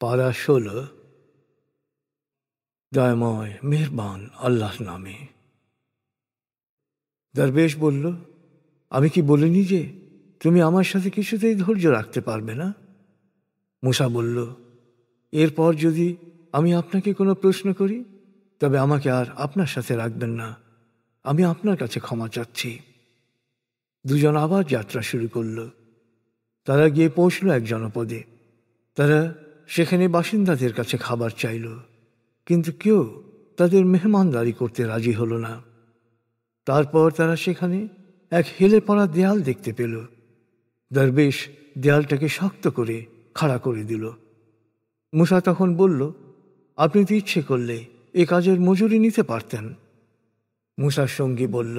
পারা ১৬। দয়াময় মেহেরবান আল্লাহর নামে। দরবেশ বলল, আমি কি বলিনি যে তুমি আমার সাথে কিছুতেই ধৈর্য রাখতে পারবে না? মূসা বলল, এরপর যদি আমি আপনাকে কোনো প্রশ্ন করি তবে আমাকে আর আপনার সাথে রাখবেন না। আমি আপনার কাছে ক্ষমা চাচ্ছি। দুজন আবার যাত্রা শুরু করল। তারা গিয়ে পৌঁছল এক জনপদে। তারা সেখানে বাসিন্দাদের কাছে খাবার চাইল, কিন্তু কেউ তাদের মেহমানদারি করতে রাজি হল না। তারপর তারা সেখানে এক হেলে পড়া দেয়াল দেখতে পেল। দরবেশ দেয়ালটাকে শক্ত করে খাড়া করে দিল। মূসা তখন বলল, আপনি তো ইচ্ছে করলে এ কাজের মজুরি নিতে পারতেন। মূসার সঙ্গী বলল,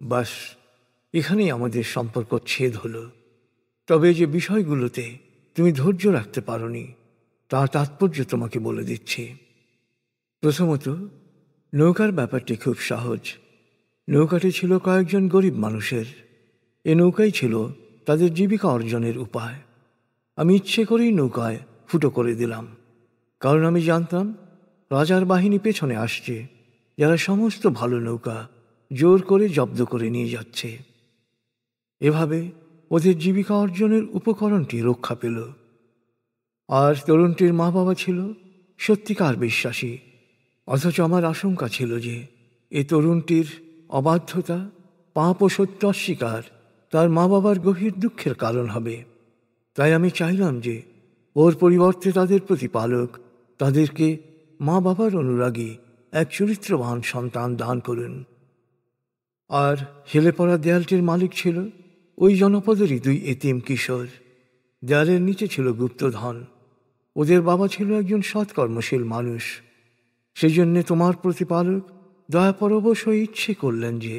বাস, এখানেই আমাদের সম্পর্ক ছেদ হলো। তবে যে বিষয়গুলোতে তুমি ধৈর্য রাখতে পারোনি তার তাৎপর্য তোমাকে বলে দিচ্ছি। প্রথমত, নৌকার ব্যাপারটি খুব সহজ। নৌকাটি ছিল কয়েকজন গরিব মানুষের। এ নৌকাই ছিল তাদের জীবিকা অর্জনের উপায়। আমি ইচ্ছে করেই নৌকায় ফুটো করে দিলাম, কারণ আমি জানতাম রাজার বাহিনী পেছনে আসছে, যারা সমস্ত ভালো নৌকা জোর করে জব্দ করে নিয়ে যাচ্ছে। এভাবে ওদের জীবিকা অর্জনের উপকরণটি রক্ষা পেল। আর তরুণটির মা বাবা ছিল সত্যিকার বিশ্বাসী। অথচ আমার আশঙ্কা ছিল যে এ তরুণটির অবাধ্যতা, পাপ ও সত্য অস্বীকার তার মা বাবার গভীর দুঃখের কারণ হবে। তাই আমি চাইলাম যে ওর পরিবর্তে তাদের প্রতিপালক তাদেরকে মা বাবার অনুরাগী এক চরিত্রবান সন্তান দান করুন। আর হেলে পড়া দেয়ালটির মালিক ছিল ওই জনপদেরই 2 এতিম কিশোর। দেয়ালের নিচে ছিল গুপ্তধন। ওদের বাবা ছিল একজন সৎকর্মশীল মানুষ। সেই জন্যে তোমার প্রতিপালক দয়াপরবশ হয়ে ইচ্ছে করলেন যে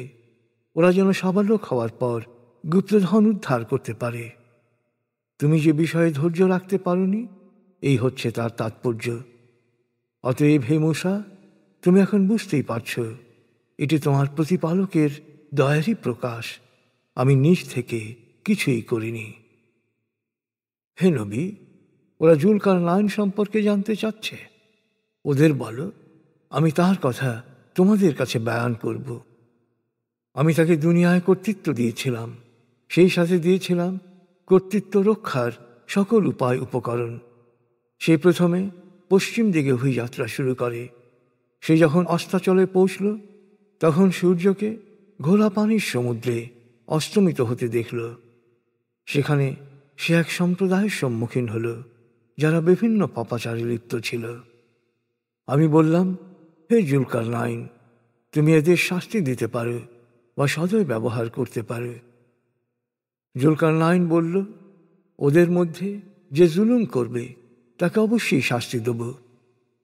ওরা যেন সাবালক হওয়ার পর গুপ্তধন উদ্ধার করতে পারে। তুমি যে বিষয়ে ধৈর্য রাখতে পারোনি, এই হচ্ছে তার তাৎপর্য। অতএব হে মূসা, তুমি এখন বুঝতেই পারছ এটি তোমার প্রতিপালকের দয়ারই প্রকাশ। আমি নিজ থেকে কিছুই করিনি। হে নবী, ওরা জুলকারনাইন সম্পর্কে জানতে চাচ্ছে। ওদের বলো, আমি তার কথা তোমাদের কাছে বয়ান করব। আমি তাকে দুনিয়ায় কর্তৃত্ব দিয়েছিলাম, সেই সাথে দিয়েছিলাম কর্তৃত্ব রক্ষার সকল উপায় উপকরণ। সে প্রথমে পশ্চিম দিকে অভিযাত্রা শুরু করে। সে যখন অস্তাচলে পৌঁছল তখন সূর্যকে ঘোলা পানির সমুদ্রে অস্তমিত হতে দেখল। সেখানে সে এক সম্প্রদায়ের সম্মুখীন হল যারা বিভিন্ন পাপাচারে লিপ্ত ছিল। আমি বললাম, হে জুলকারনাইন, তুমি এদের শাস্তি দিতে পারো বা সদয় ব্যবহার করতে পারো। জুলকারনাইন বলল, ওদের মধ্যে যে জুলুম করবে তাকে অবশ্যই শাস্তি দেব।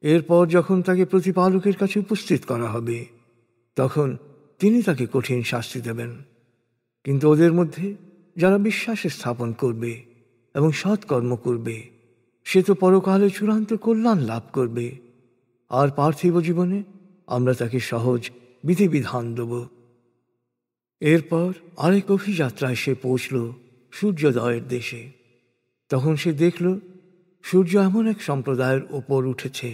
এরপর যখন তাকে প্রতিপালকের কাছে উপস্থিত করা হবে তখন তিনি তাকে কঠিন শাস্তি দেবেন। কিন্তু ওদের মধ্যে যারা বিশ্বাস স্থাপন করবে এবং সৎকর্ম করবে সে তো পরকালে চূড়ান্ত কল্যাণ লাভ করবে। আর পার্থিব জীবনে আমরা তাকে সহজ বিধিবিধান দেব। এরপর আরেক অভিযাত্রায় সে পৌঁছল সূর্যোদয়ের দেশে। তখন সে দেখল সূর্য এমন এক সম্প্রদায়ের ওপর উঠেছে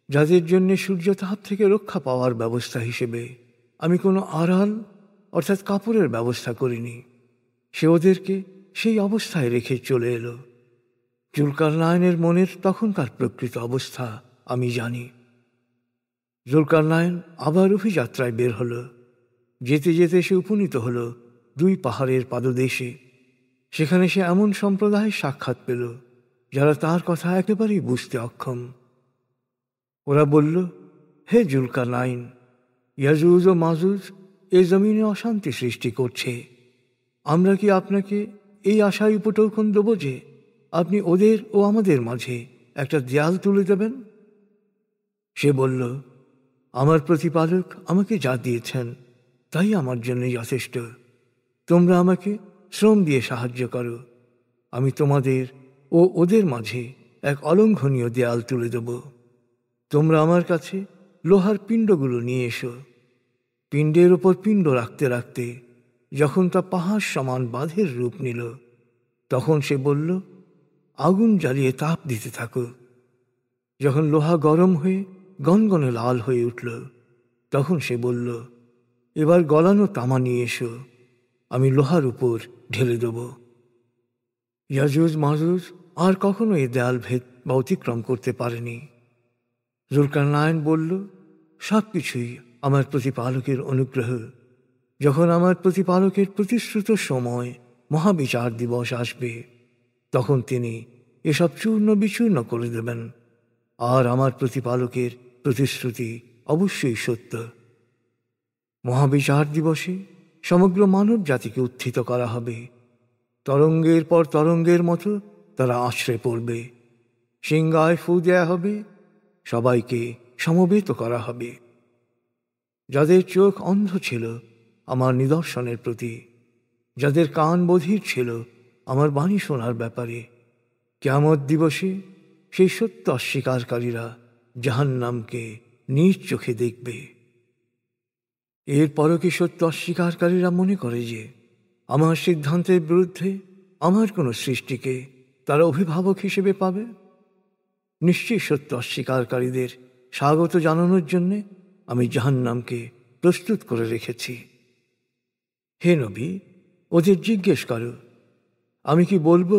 যাদের জন্য সূর্যতাপ থেকে রক্ষা পাওয়ার ব্যবস্থা হিসেবে আমি কোনো আড়াল অর্থাৎ কাপড়ের ব্যবস্থা করিনি। সে ওদেরকে সেই অবস্থায় রেখে চলে এলো। জুলকারনাইনের মনের তখনকার প্রকৃত অবস্থা আমি জানি। জুলকারনাইন আবার অভিযাত্রায় বের হল। যেতে যেতে সে উপনীত হল 2 পাহাড়ের পাদদেশে। সেখানে সে এমন সম্প্রদায়ের সাক্ষাৎ পেল যারা তার কথা একেবারেই বুঝতে অক্ষম। ওরা বলল, হে জুলকারনাইন, ইয়াজুজ ও মাজুজ এ জমিনে অশান্তি সৃষ্টি করছে। আমরা কি আপনাকে এই আশায় উপটোকন দেব যে আপনি ওদের ও আমাদের মাঝে একটা দেয়াল তুলে দেবেন? সে বলল, আমার প্রতিপালক আমাকে যা দিয়েছেন তাই আমার জন্য যথেষ্ট। তোমরা আমাকে শ্রম দিয়ে সাহায্য করো। আমি তোমাদের ও ওদের মাঝে এক অলঙ্ঘনীয় দেয়াল তুলে দেব। তোমরা আমার কাছে লোহার পিণ্ডগুলো নিয়ে এসো। পিণ্ডের ওপর পিণ্ড রাখতে রাখতে যখন তা পাহাড় সমান বাঁধের রূপ নিল তখন সে বলল, আগুন জ্বালিয়ে তাপ দিতে থাকো। যখন লোহা গরম হয়ে গনগনে লাল হয়ে উঠল, তখন সে বলল, এবার গলানো তামা নিয়ে এসো, আমি লোহার উপর ঢেলে দেব। ইয়াজুজ মাজুজ আর কখনো এই দেয়াল ভেদ বা অতিক্রম করতে পারেনি। জুলকারনাইন বলল, সব কিছুই আমার প্রতিপালকের অনুগ্রহ। যখন আমার প্রতিপালকের প্রতিশ্রুত সময় মহাবিচার দিবস আসবে, তখন তিনি এসব চূর্ণ বিচূর্ণ করে দেবেন। আর আমার প্রতিপালকের প্রতিশ্রুতি অবশ্যই সত্য। মহাবিচার দিবসে সমগ্র মানব জাতিকে উত্থিত করা হবে। তরঙ্গের পর তরঙ্গের মতো তারা আছড়ে পড়বে। সিংহায় ফু দেয়া হবে, সবাইকে সমবেত করা হবে। যাদের চোখ অন্ধ ছিল আমার নিদর্শনের প্রতি, যাদের কান বধির ছিল আমার বাণী শোনার ব্যাপারে, কিয়ামত দিবসে সেই সত্য অস্বীকারীরা জাহান্নামকে নিজ চোখে দেখবে। এরপরও কি সত্য অস্বীকারীরা মনে করে যে আমার সিদ্ধান্তের বিরুদ্ধে আমার কোনো সৃষ্টিকে তারা অভিভাবক হিসেবে পাবে? নিশ্চয়ই সত্য অস্বীকারীদের স্বাগত জানানোর জন্যে আমি জাহান্নামকে প্রস্তুত করে রেখেছি। হে নবী, ওদের জিজ্ঞেস করো, আমি কি বলবো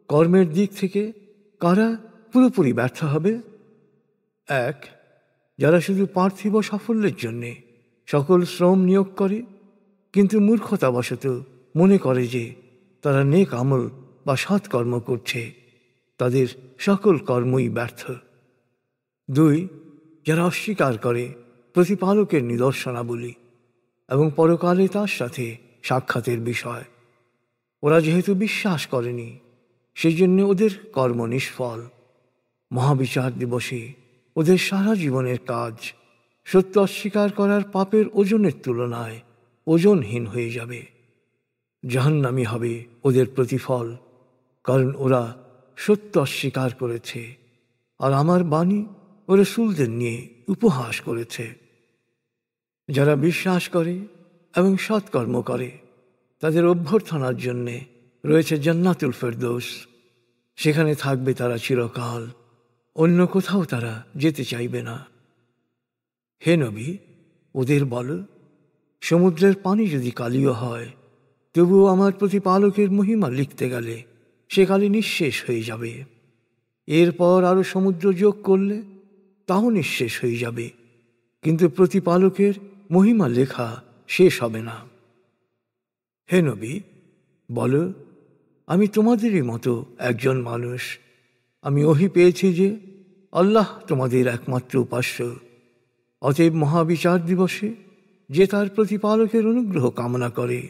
কর্মের দিক থেকে কারা পুরোপুরি ব্যর্থ হবে? এক, যারা শুধু পার্থিব সাফল্যের জন্যে সকল শ্রম নিয়োগ করে, কিন্তু মূর্খতাবশত মনে করে যে তারা নেক আমল বা সৎকর্ম করছে, তাদের সকল কর্মই ব্যর্থ। দুই, যারা অস্বীকার করে প্রতিপালকের নিদর্শনাবলী এবং পরকালে তার সাথে সাক্ষাতের বিষয়। ওরা যেহেতু বিশ্বাস করেনি, সেই জন্য ওদের কর্ম নিষ্ফল। মহাবিচার দিবসে ওদের সারা জীবনের কাজ সত্য অস্বীকার করার পাপের ওজনের তুলনায় ওজনহীন হয়ে যাবে। জাহান্নামী হবে ওদের প্রতিফল, কারণ ওরা সত্য অস্বীকার করেছে আর আমার বাণী ও রাসূলদের নিয়ে উপহাস করেছে। যারা বিশ্বাস করে এবং সৎকর্ম করে, তাদের অভ্যর্থনার জন্যে রয়েছে জান্নাতুল ফেরদৌস। সেখানে থাকবে তারা চিরকাল, অন্য কোথাও তারা যেতে চাইবে না। হে নবী, ওদের বলো, সমুদ্রের পানি যদি কালিও হয়, তবুও আমার প্রতিপালকের মহিমা লিখতে গেলে সে কালি নিঃশেষ হয়ে যাবে। এরপর আরও সমুদ্র যোগ করলে তাও নিঃশেষ হয়ে যাবে, কিন্তু প্রতিপালকের মহিমা লেখা শেষ হবে না। হে নবী, বলো, আমি তোমাদেরই মতো একজন মানুষ। আমি ওহী পেয়েছি যে আল্লাহ তোমাদের একমাত্র উপাস্য। অতএব মহাবিচার দিবসে যে তার প্রতিপালকের অনুগ্রহ কামনা করে,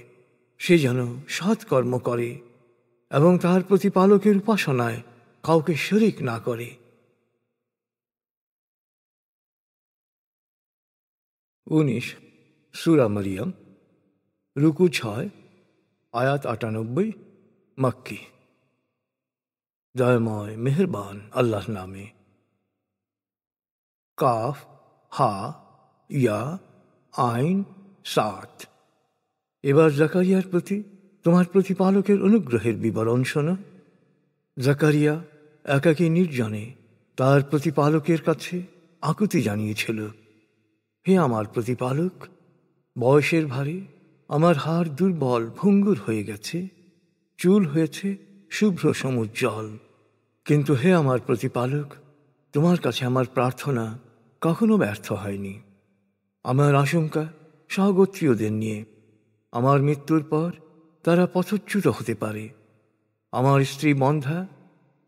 সে যেন সৎকর্ম করে এবং তার প্রতিপালকের উপাসনায় কাউকে শরিক না করে। 19 সূরা মরিয়ম, রুকু 6, আয়াত 98, মক্কি। দয়াময় মেহেরবান আল্লাহর নামে। কাফ, হা, ইয়া, আইন, সাত। এবার জাকারিয়ার প্রতি তোমার প্রতিপালকের অনুগ্রহের বিবরণ শোনো। জাকারিয়া একাকী নির্জনে তার প্রতিপালকের কাছে আকুতি জানিয়েছিল, হে আমার প্রতিপালক, বয়সের ভারে আমার হাড় দুর্বল ভঙ্গুর হয়ে গেছে, চুল হয়েছে শুভ্র সমুজ্জ্বল। কিন্তু হে আমার প্রতিপালক, তোমার কাছে আমার প্রার্থনা কখনো ব্যর্থ হয়নি। আমার আশঙ্কা সহগোত্রীয়দের নিয়ে, আমার মৃত্যুর পর তারা পথচ্যুত হতে পারে। আমার স্ত্রী বন্ধা,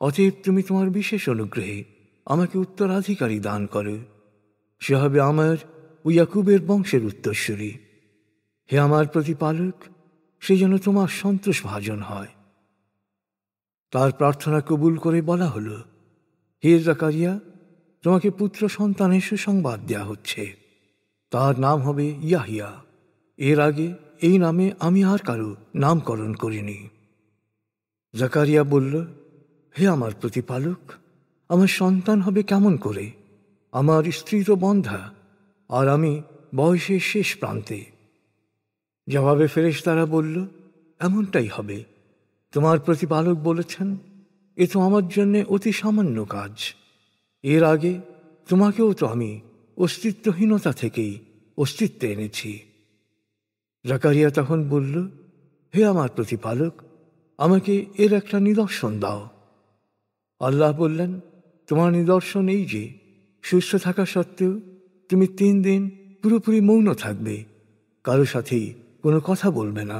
অতএব তুমি তোমার বিশেষ অনুগ্রহে আমাকে উত্তরাধিকারী দান করো। সে হবে আমার ও ইয়াকুবের বংশের উত্তরসূরি। হে আমার প্রতিপালক, সে যেন তোমার সন্তোষভাজন হয়। তার প্রার্থনা কবুল করে বলা হলো, হে জাকারিয়া, তোমাকে পুত্র সন্তানের সুসংবাদ দেয়া হচ্ছে। তার নাম হবে ইয়াহিয়া। এর আগে এই নামে আমি আর কারো নামকরণ করিনি। জাকারিয়া বলল, হে আমার প্রতিপালক, আমার সন্তান হবে কেমন করে? আমার স্ত্রী তো বন্ধা, আর আমি বয়সের শেষ প্রান্তে। জবাবে ফেরেশতারা বলল, এমনটাই হবে। তোমার প্রতিপালক বলেছেন, এ তো আমার জন্যে অতি সামান্য কাজ। এর আগে তোমাকেও তো আমি অস্তিত্বহীনতা থেকেই অস্তিত্বে এনেছি। জাকারিয়া তখন বলল, হে আমার প্রতিপালক, আমাকে এর একটা নিদর্শন দাও। আল্লাহ বললেন, তোমার নিদর্শন এই যে সুস্থ থাকা সত্ত্বেও তুমি 3 দিন পুরোপুরি মৌন থাকবে, কারো সাথেই কোনো কথা বলবে না।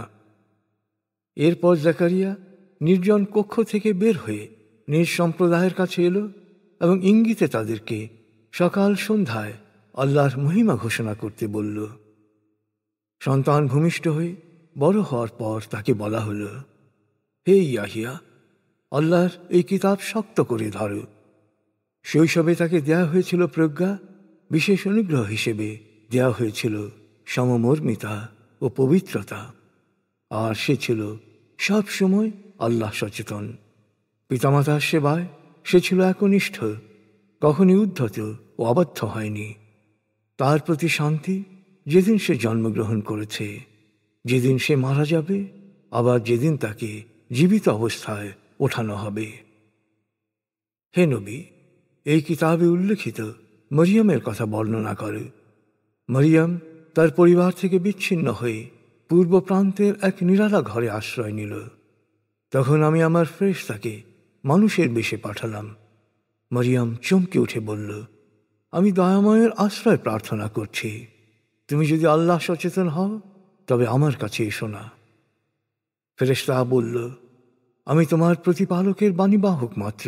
এরপর জাকারিয়া নির্জন কক্ষ থেকে বের হয়ে নিজ সম্প্রদায়ের কাছে এলো এবং ইঙ্গিতে তাদেরকে সকাল সন্ধ্যায় আল্লাহর মহিমা ঘোষণা করতে বলল। সন্তান ভূমিষ্ঠ হয়ে বড় হওয়ার পর তাকে বলা হল, হে ইয়াহিয়া, আল্লাহর এই কিতাব শক্ত করে ধরো। শৈশবে তাকে দেয়া হয়েছিল প্রজ্ঞা, বিশেষ অনুগ্রহ হিসেবে দেয়া হয়েছিল সমমর্মিতা ও পবিত্রতা, আর সে ছিল সব সময় আল্লাহ সচেতন। পিতামাতার সেবায় সে ছিল একনিষ্ঠ, কখনই উদ্ধত ও অবাধ্য হয়নি। তার প্রতি শান্তি যেদিন সে জন্মগ্রহণ করেছে, যেদিন সে মারা যাবে, আবার যেদিন তাকে জীবিত অবস্থায় ওঠানো হবে। হে নবী, এই কিতাবে উল্লেখিত মরিয়মের কথা বর্ণনা করে। মরিয়ম তার পরিবার থেকে বিচ্ছিন্ন হয়ে পূর্ব প্রান্তের এক নিরালা ঘরে আশ্রয় নিল। তখন আমি আমার ফেরেশতাকে মানুষের বেশে পাঠালাম। মরিয়ম চমকে উঠে বলল, আমি দয়াময়ের আশ্রয় প্রার্থনা করছি। তুমি যদি আল্লাহ সচেতন হও তবে আমার কাছে এসো না। ফেরেশতা বলল, আমি তোমার প্রতিপালকের বাণীবাহক মাত্র।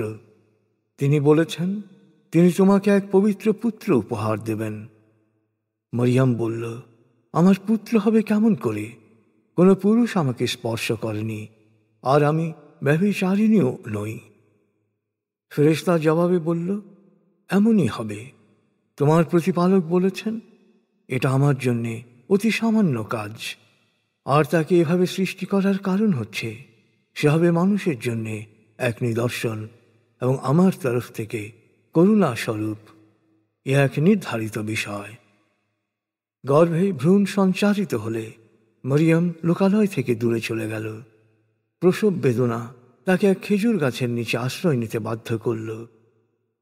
তিনি বলেছেন তিনি তোমাকে এক পবিত্র পুত্র উপহার দেবেন। মরিয়ম বলল, আমার পুত্র হবে কেমন করে? কোনো পুরুষ আমাকে স্পর্শ করেনি, আর আমি ব্যভিচারিণীও নই। ফেরেশতা জবাবে বলল, এমনই হবে। তোমার প্রতিপালক বলেছেন এটা আমার জন্যে অতি সামান্য কাজ, আর তাকে এভাবে সৃষ্টি করার কারণ হচ্ছে সে হবে মানুষের জন্যে এক নিদর্শন এবং আমার তরফ থেকে করুণা স্বরূপ। এ এক নির্ধারিত বিষয়। গর্ভে ভ্রূণ সঞ্চারিত হলে মরিয়ম লোকালয় থেকে দূরে চলে গেল। প্রসব বেদনা তাকে এক খেজুর গাছের নিচে আশ্রয় নিতে বাধ্য করল।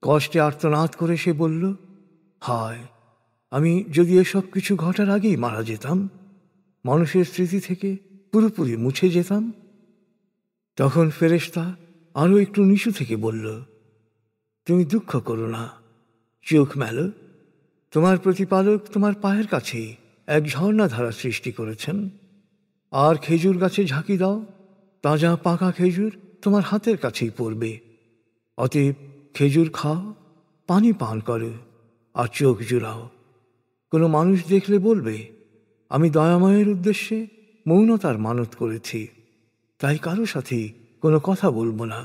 কষ্টে আর্তনাদ করে সে বলল, হায়, আমি যদি এসব কিছু ঘটার আগেই মারা যেতাম, মানুষের স্মৃতি থেকে পুরোপুরি মুছে যেতাম। তখন ফেরেশতা আরও একটু নিচু থেকে বলল, তুমি দুঃখ করো না, চোখ মেলো। তোমার প্রতিপালক তোমার পায়ের কাছেই এক ঝর্ণাধারা সৃষ্টি করেছেন। আর খেজুর গাছে ঝাঁকি দাও, তাজা পাকা খেজুর তোমার হাতের কাছেই পড়বে। অতএব খেজুর খাও, পানি পান করো, আর চোখ জুড়াও। কোনো মানুষ দেখলে বলবে, আমি দয়াময়ের উদ্দেশ্যে মৌনতার মানত করেছি, তাই কারো সাথেই কোনো কথা বলবো না।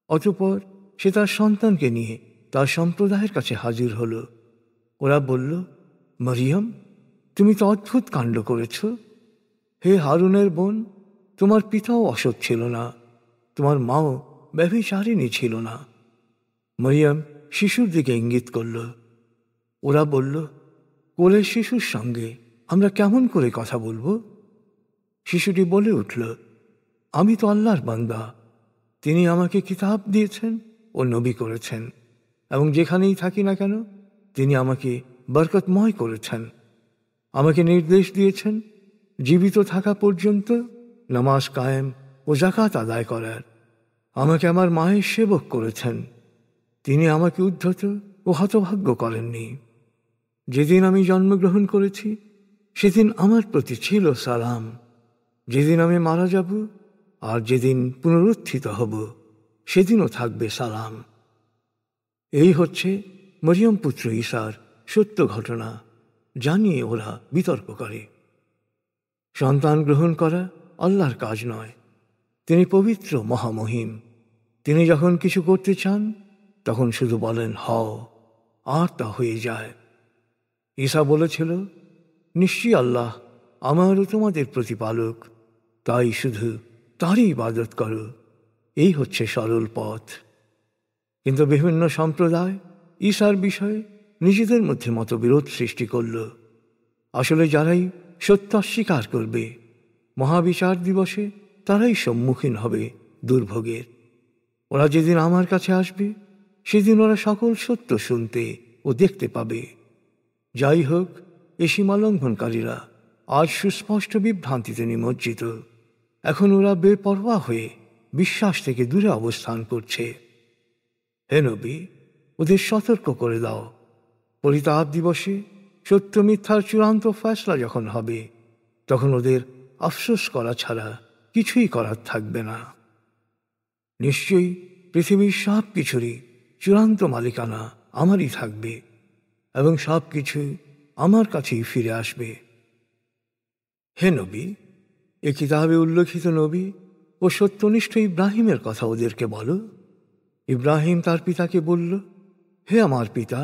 অতঃপর সে তার সন্তানকে নিয়ে তার সম্প্রদায়ের কাছে হাজির হল। ওরা বলল, মরিয়ম, তুমি তো অদ্ভুত কাণ্ড করেছ। হে হারুনের বোন, তোমার পিতাও অসৎ ছিল না, তোমার মাও ব্যভিচারিণী ছিল না। মরিয়ম শিশুর দিকে ইঙ্গিত করল। ওরা বলল, কোলের শিশুর সঙ্গে আমরা কেমন করে কথা বলবো? শিশুটি বলে উঠল, আমি তো আল্লাহর বান্দা। তিনি আমাকে কিতাব দিয়েছেন ও নবী করেছেন, এবং যেখানেই থাকি না কেন তিনি আমাকে বরকতময় করেছেন। আমাকে নির্দেশ দিয়েছেন জীবিত থাকা পর্যন্ত নামাজ কায়েম ও যাকাত আদায় করার। আমাকে আমার মায়ের সেবক করেছেন। তিনি আমাকে উদ্ধত ও হতভাগ্য করেননি। যেদিন আমি জন্মগ্রহণ করেছি সেদিন আমার প্রতি ছিল সালাম। যেদিন আমি মারা যাব আর যেদিন পুনরুত্থিত হব সেদিনও থাকবে সালাম। এই হচ্ছে মরিয়ম পুত্র ঈসার সত্য ঘটনা, জানিয়ে ওরা বিতর্ক করে। সন্তান গ্রহণ করা আল্লাহর কাজ নয়, তিনি পবিত্র মহামহিম। তিনি যখন কিছু করতে চান তখন শুধু বলেন হও, আর তা হয়ে যায়। ঈসা বলেছিল, নিশ্চয়ই আল্লাহ আমার ও তোমাদের প্রতিপালক, তাই শুধু তারই ইবাদত করো। এই হচ্ছে সরল পথ। কিন্তু বিভিন্ন সম্প্রদায় ঈসার বিষয়ে নিজেদের মধ্যে মতবিরোধ সৃষ্টি করল। আসলে যারাই সত্য অস্বীকার করবে, মহাবিচার দিবসে তারাই সম্মুখীন হবে দুর্ভোগের। ওরা যেদিন আমার কাছে আসবে সেদিন ওরা সকল সত্য শুনতে ও দেখতে পাবে। যাই হোক, এ সীমালঙ্ঘনকারীরা আজ সুস্পষ্ট বিভ্রান্তিতে নিমজ্জিত। এখন ওরা বেপরোয়া হয়ে বিশ্বাস থেকে দূরে অবস্থান করছে। হে নবী, ওদের সতর্ক করে দাও। পরিতাপ দিবসে সত্য মিথ্যার চূড়ান্ত ফয়সলা যখন হবে, তখন ওদের আফসোস করা ছাড়া কিছুই করার থাকবে না। নিশ্চয়ই পৃথিবীর সব কিছুরই চূড়ান্ত মালিকানা আমারই থাকবে এবং সব কিছু আমার কাছেই ফিরে আসবে। হে নবী, এ কিতাবে উল্লেখিত নবী ও সত্যনিষ্ঠ ইব্রাহিমের কথা ওদেরকে বলো। ইব্রাহিম তার পিতাকে বলল, হে আমার পিতা,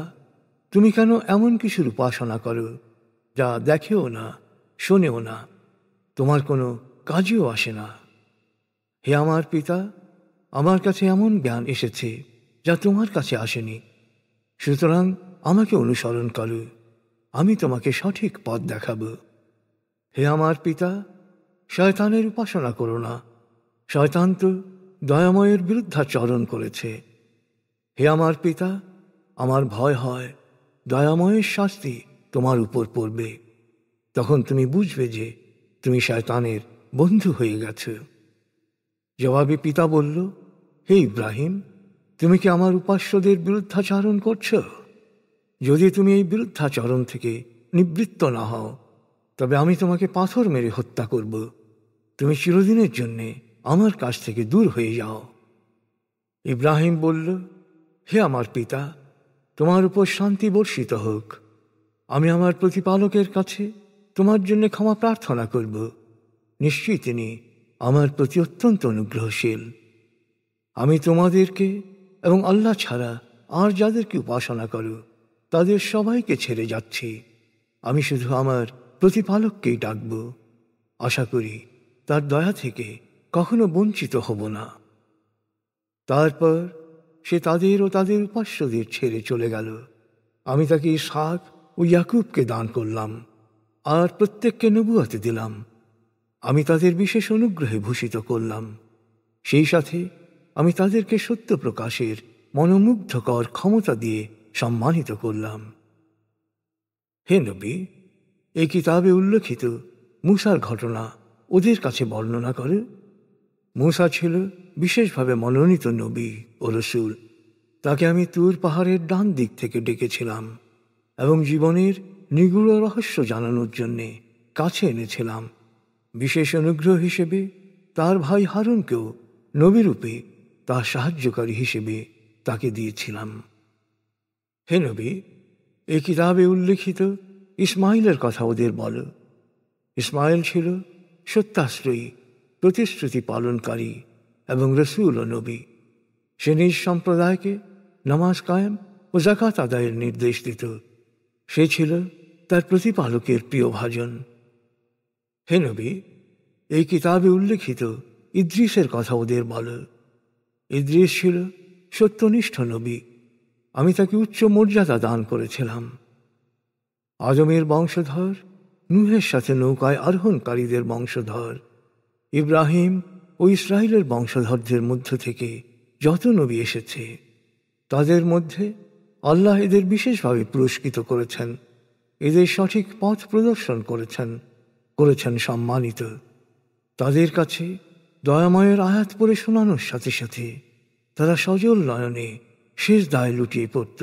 তুমি কেন এমন কিছুর উপাসনা করো যা দেখেও না, শোনেও না, তোমার কোনো কাজেও আসে না? হে আমার পিতা, আমার কাছে এমন জ্ঞান এসেছে যা তোমার কাছে আসেনি, সুতরাং আমাকে অনুসরণ করো, আমি তোমাকে সঠিক পথ দেখাব। হে আমার পিতা, শয়তানের উপাসনা করো না, শয়তান তো দয়াময়ের বিরুদ্ধাচরণ করেছে। হে আমার পিতা, আমার ভয় হয় দয়াময়ের শাস্তি তোমার উপর পড়বে, তখন তুমি বুঝবে যে তুমি শয়তানের বন্ধু হয়ে গেছ। জবাবে পিতা বলল, হে ইব্রাহিম, তুমি কি আমার উপাস্যদের বিরুদ্ধাচরণ করছ? যদি তুমি এই বিরুদ্ধাচরণ থেকে নিবৃত্ত না হও, তবে আমি তোমাকে পাথর মেরে হত্যা করব। তুমি চিরদিনের জন্যে আমার কাছ থেকে দূর হয়ে যাও। ইব্রাহিম বলল, হে আমার পিতা, তোমার উপর শান্তি বর্ষিত হোক। আমি আমার প্রতিপালকের কাছে তোমার জন্য ক্ষমা প্রার্থনা করব। নিশ্চয়ই তিনি আমার প্রতি অত্যন্ত অনুগ্রহশীল। আমি তোমাদেরকে এবং আল্লাহ ছাড়া আর যাদেরকে উপাসনা করো তাদের সবাইকে ছেড়ে যাচ্ছি। আমি শুধু আমার প্রতিপালককেই ডাকব। আশা করি তার দয়া থেকে কখনো বঞ্চিত হব না। তারপর সে তাদের ও তাদের উপাস্যদের ছেড়ে চলে গেল। আমি তাকে ইসহাক ও ইয়াকুবকে দান করলাম আর প্রত্যেককে নবুয়ত দিলাম। আমি তাদের বিশেষ অনুগ্রহে ভূষিত করলাম। সেই সাথে আমি তাদেরকে সত্য প্রকাশের মনোমুগ্ধকর ক্ষমতা দিয়ে সম্মানিত করলাম। হে নবী, এই কিতাবে উল্লেখিত মূসার ঘটনা ওদের কাছে বর্ণনা করে। মূসা ছিল বিশেষভাবে মনোনীত নবী ও রসুল। তাকে আমি তুর পাহাড়ের ডান দিক থেকে ডেকেছিলাম এবং জীবনের নিগূঢ় রহস্য জানানোর জন্যে কাছে এনেছিলাম। বিশেষ অনুগ্রহ হিসেবে তার ভাই হারুনকেও নবীরূপে তার সাহায্যকারী হিসেবে তাকে দিয়েছিলাম। হে নবী, এই কিতাবে উল্লেখিত ইসমাইলের কথা ওদের বলো। ইসমাইল ছিল সত্যাশ্রয়ী, প্রতিশ্রুতি পালনকারী এবং রসুল ও নবী। সে নিজ সম্প্রদায়কে নামাজ কায়েম ও যাকাত আদায়ের নির্দেশ দিত। সে ছিল তার প্রতিপালকের প্রিয় ভাজন। হে নবী, এই কিতাবে উল্লেখিত ইদ্রিসের কথা ওদের বলো। ইদ্রিস ছিল সত্যনিষ্ঠ নবী। আমি তাকে উচ্চ মর্যাদা দান করেছিলাম। আদমের বংশধর, নূহের সাথে নৌকায় আরোহণকারীদের বংশধর, ইব্রাহিম ও ইসরায়েলের বংশধরদের মধ্য থেকে যত নবী এসেছে, তাদের মধ্যে আল্লাহ এদের বিশেষভাবে পুরস্কৃত করেছেন। এদের সঠিক পথ প্রদর্শন করেছেন সম্মানিত। তাদের কাছে দয়াময়ের আয়াত পড়ে শোনানোর সাথে সাথে তারা সজল নয়নে সেজদায় লুটিয়ে পড়ত।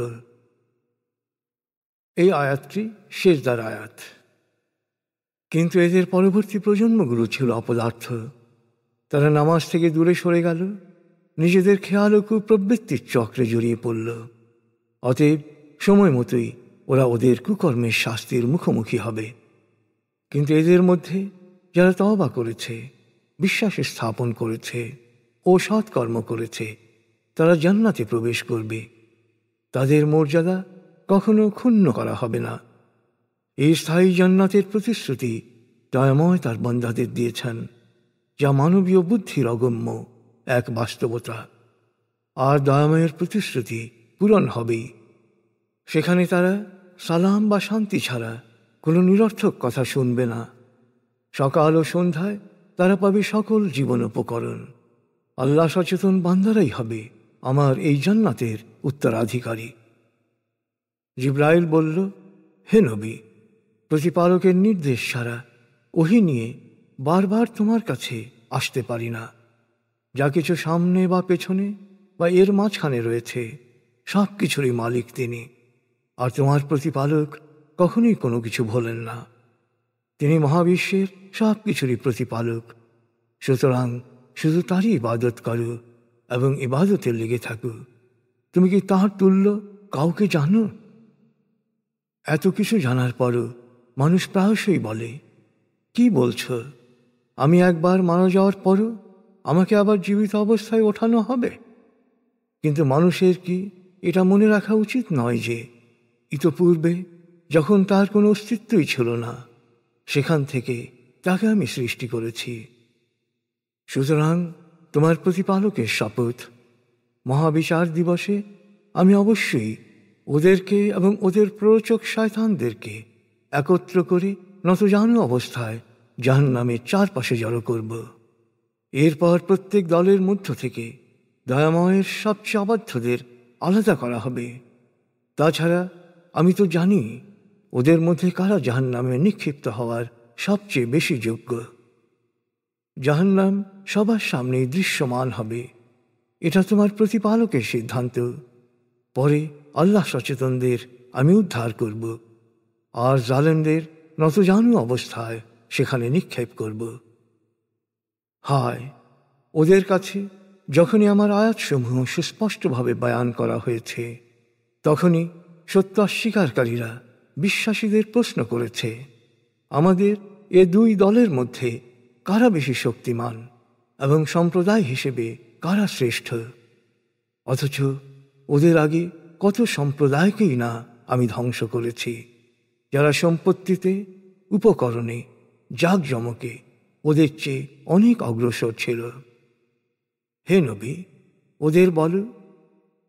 এই আয়াতটি সেজদার আয়াত। কিন্তু এদের পরবর্তী প্রজন্মগুলো ছিল অপদার্থ। তারা নামাজ থেকে দূরে সরে গেল, নিজেদের খেয়াল ও কুপ্রবৃত্তির চক্রে জড়িয়ে পড়ল। অতএব সময় মতোই ওরা ওদের কুকর্মের শাস্তির মুখোমুখি হবে। কিন্তু এদের মধ্যে যারা তওবা করেছে, বিশ্বাস স্থাপন করেছে ও সৎকর্ম করেছে, তারা জান্নাতে প্রবেশ করবে। তাদের মর্যাদা কখনো ক্ষুণ্ণ করা হবে না। এই স্থায়ী জান্নাতের প্রতিশ্রুতি দয়াময় তার বান্দাদের দিয়েছেন, যা মানবীয় বুদ্ধির অগম্য এক বাস্তবতা। আর দয়াময়ের প্রতিশ্রুতি পূরণ হবেই। সেখানে তারা সালাম বা শান্তি ছাড়া কোনো নিরর্থক কথা শুনবে না। সকাল ও সন্ধ্যায় তারা পাবে সকল জীবন উপকরণ। আল্লাহ সচেতন বান্দারাই হবে আমার এই জান্নাতের উত্তরাধিকারী। জিবরাইল বলল, হে নবী, প্রতিপালকের নির্দেশ ছাড়া ওহী নিয়ে বারবার তোমার কাছে আসতে পারি না। যা কিছু সামনে বা পেছনে বা এর মাঝখানে রয়েছে সব কিছুরই মালিক তিনি, আর তোমার প্রতিপালক কখনোই কোনো কিছু ভোলেন না। তিনি মহাবিশ্বের সব কিছুরই প্রতিপালক। সুতরাং শুধু তারই ইবাদত করো এবং ইবাদতে লেগে থাকো। তুমি কি তাহার তুল্য কাউকে জানো? এত কিছু জানার পরও মানুষ প্রায়শই বলে, কি বলছ? আমি একবার মারা যাওয়ার পরও আমাকে আবার জীবিত অবস্থায় ওঠানো হবে? কিন্তু মানুষের কি এটা মনে রাখা উচিত নয় যে ইতপূর্বে যখন তার কোনো অস্তিত্বই ছিল না, সেখান থেকে তাকে আমি সৃষ্টি করেছি। সুতরাং তোমার প্রতিপালকের শপথ, মহাবিচার দিবসে আমি অবশ্যই ওদেরকে এবং ওদের প্ররোচক শয়তানদেরকে একত্র করে নতজানু অবস্থায় জাহান্নামের চারপাশে জড়ো করব। এরপর প্রত্যেক দলের মধ্য থেকে দয়াময়ের সবচেয়ে অবাধ্যদের আলাদা করা হবে। তাছাড়া আমি তো জানি ওদের মধ্যে কারা জাহান্নামে নিক্ষিপ্ত হওয়ার সবচেয়ে বেশি যোগ্য। জাহান্নাম সবার সামনেই দৃশ্যমান হবে। এটা তোমার প্রতিপালকের সিদ্ধান্ত। পরে আল্লাহ সচেতনদের আমি উদ্ধার করব, আর জালেমদের নতজানু অবস্থায় সেখানে নিক্ষেপ করব। হায়, ওদের কাছে যখনই আমার আয়াতসমূহ সুস্পষ্টভাবে বয়ান করা হয়েছে, তখনই সত্য অস্বীকারীরা বিশ্বাসীদের প্রশ্ন করেছে, আমাদের এ দুই দলের মধ্যে কারা বেশি শক্তিমান এবং সম্প্রদায় হিসেবে কারা শ্রেষ্ঠ? অথচ ওদের আগে কত সম্প্রদায়কেই না আমি ধ্বংস করেছি, যারা সম্পত্তিতে, উপকরণে, জাঁকজমকে ওদের চেয়ে অনেক অগ্রসর ছিল। হে নবী, ওদের বলো,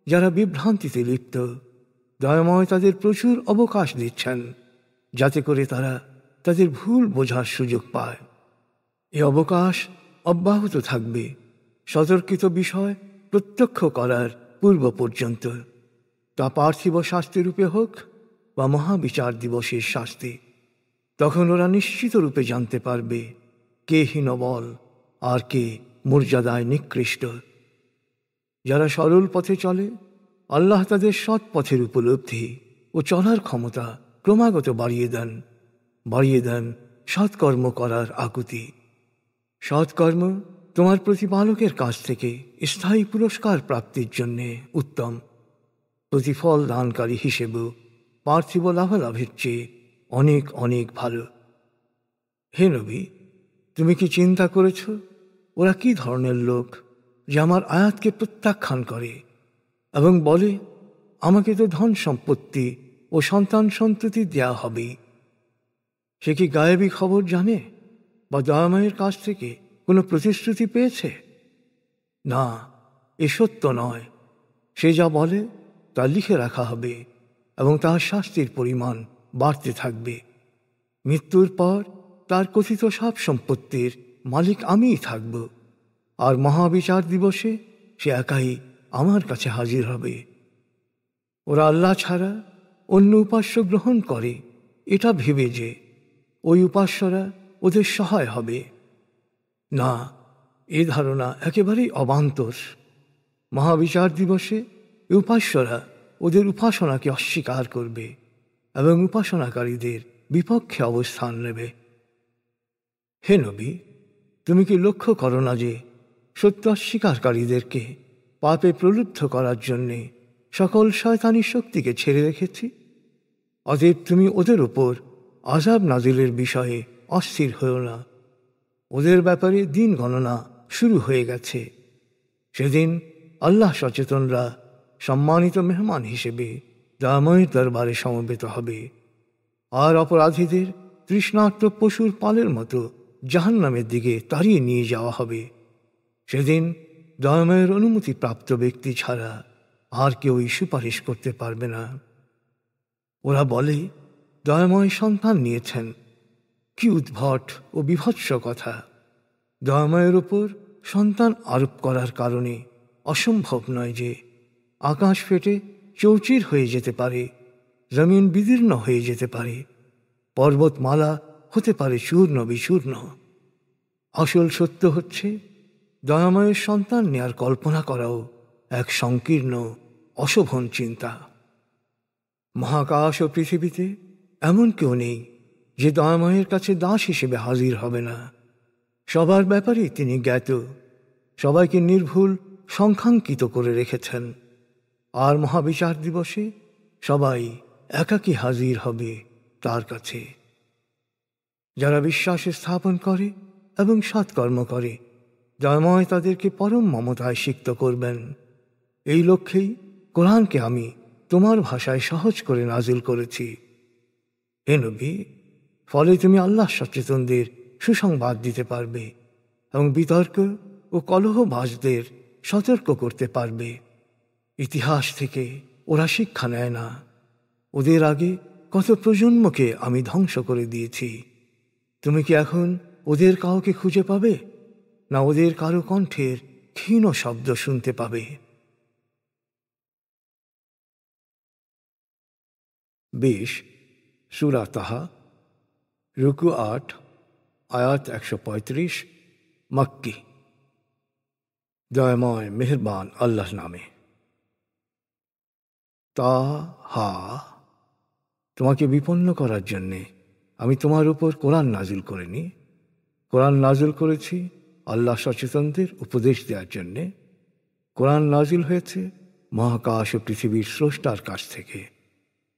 যারা বিভ্রান্তিতে লিপ্ত, দয়াময় তাদের প্রচুর অবকাশ দিচ্ছেন যাতে করে তারা তাদের ভুল বোঝার সুযোগ পায়। এ অবকাশ অব্যাহত থাকবে সতর্কিত বিষয় প্রত্যক্ষ করার পূর্ব পর্যন্ত, তা পার্থিব শাস্তি রূপে হোক বা মহাবিচার দিবসের শাস্তি। তখন ওরা নিশ্চিত রূপে জানতে পারবে কে হীনবল আর কে মর্যাদায় নিকৃষ্ট। যারা সরল পথে চলে, আল্লাহ তাদের সৎ পথের উপলব্ধি ও চলার ক্ষমতা ক্রমাগত বাড়িয়ে দেন সৎকর্ম করার আকুতি। সৎকর্ম তোমার প্রতিপালকের কাছ থেকে স্থায়ী পুরস্কার প্রাপ্তির জন্যে উত্তম। প্রতিফল দানকারী হিসেবেও পার্থিব লাভালাভের চেয়ে অনেক অনেক ভালো। হে নবী, তুমি কি চিন্তা করেছ ওরা কি ধরনের লোক যে আমার আয়াতকে প্রত্যাখ্যান করে এবং বলে, আমাকে তো ধন সম্পত্তি ও সন্তান সন্ততি দেয়া হবে? সে কি গায়েবী খবর জানে বা দয়াময়ের কাছ থেকে কোনো প্রতিশ্রুতি পেয়েছে? না, এ সত্য নয়। সে যা বলে তা লিখে রাখা হবে এবং তার শাস্তির পরিমাণ বাড়তে থাকবে। মৃত্যুর পর তার কথিত সব সম্পত্তির মালিক আমিই থাকব, আর মহাবিচার দিবসে সে একাই আমার কাছে হাজির হবে। ওরা আল্লাহ ছাড়া অন্য উপাস্য গ্রহণ করে এটা ভেবে যে ওই উপাস্যরা ওদের সহায় হবে। না, এ ধারণা একেবারেই অবান্তর। মহাবিচার দিবসে উপাস্যরা ওদের উপাসনাকে অস্বীকার করবে এবং উপাসনাকারীদের বিপক্ষে অবস্থান নেবে। হে নবী, তুমি কি লক্ষ্য করো না যে সত্য অস্বীকারীদেরকে পাপে প্রলুব্ধ করার জন্যে সকল শয়তানি শক্তিকে ছেড়ে রেখেছি? অতএব তুমি ওদের উপর আযাব নাজিলের বিষয়ে অস্থির হও না। ওদের ব্যাপারে দিন গণনা শুরু হয়ে গেছে। সেদিন আল্লাহ সচেতনরা সম্মানিত মেহমান হিসেবে দয়াময়ের দরবারে সমবেত হবে, আর অপরাধীদের তৃষ্ণার্ত পশুর পালের মতো জাহান্নামের দিকে তাড়িয়ে নিয়ে যাওয়া হবে। সেদিন দয়াময়ের অনুমতি প্রাপ্ত ব্যক্তি ছাড়া আর কেউই সুপারিশ করতে পারবে না। ওরা বলে, দয়াময় সন্তান নিয়েছেন। কি উদ্ভট ও বিভৎস কথা! দয়াময়ের উপর সন্তান আরোপ করার কারণে অসম্ভব নয় যে আকাশ ফেটে চৌচির হয়ে যেতে পারে, জমিন বিদীর্ণ হয়ে যেতে পারে, পর্বতমালা হতে পারে চূর্ণ বিচূর্ণ। আসল সত্য হচ্ছে দয়াময়ের সন্তান নেয়ার কল্পনা করাও এক সংকীর্ণ অশোভন চিন্তা। মহাকাশ ও পৃথিবীতে এমন কেউ নেই যে দয়াময়ের কাছে দাস হিসেবে হাজির হবে না। সবার ব্যাপারেই তিনি জ্ঞাত, সবাইকে নির্ভুল সংখ্যাঙ্কিত করে রেখেছেন। আর মহাবিচার দিবসে সবাই একাকী হাজির হবে তার কাছে। যারা বিশ্বাস স্থাপন করে এবং সৎকর্ম করে, দয়াময় তাদেরকে পরম মমতায় সিক্ত করবেন। এই লক্ষ্যেই কোরআনকে আমি তোমার ভাষায় সহজ করে নাজিল করেছি। হে নবী, ফলে তুমি আল্লাহ সচেতনদের সুসংবাদ দিতে পারবে এবং বিতর্ক ও কলহবাজদের সতর্ক করতে পারবে। ইতিহাস থেকে ওরা শিক্ষা নেয় না। ওদের আগে কত প্রজন্মকে আমি ধ্বংস করে দিয়েছি। তুমি কি এখন ওদের কাউকে খুঁজে পাবে, না ওদের কারো কণ্ঠের ক্ষীণ শব্দ শুনতে পাবে? 20 সূরা তাহা, রুকু 8, আয়াত 135, মক্কি। দয়াময় মেহেরবান আল্লাহর নামে। তাহা, তোমাকে বিপন্ন করার জন্যে আমি তোমার উপর কোরআন নাজিল করিনি। কোরআন নাজিল করেছি আল্লাহ সচেতনদের উপদেশ দেওয়ার জন্যে। কোরআন নাজিল হয়েছে মহাকাশ ও পৃথিবীর স্রষ্টার কাছ থেকে।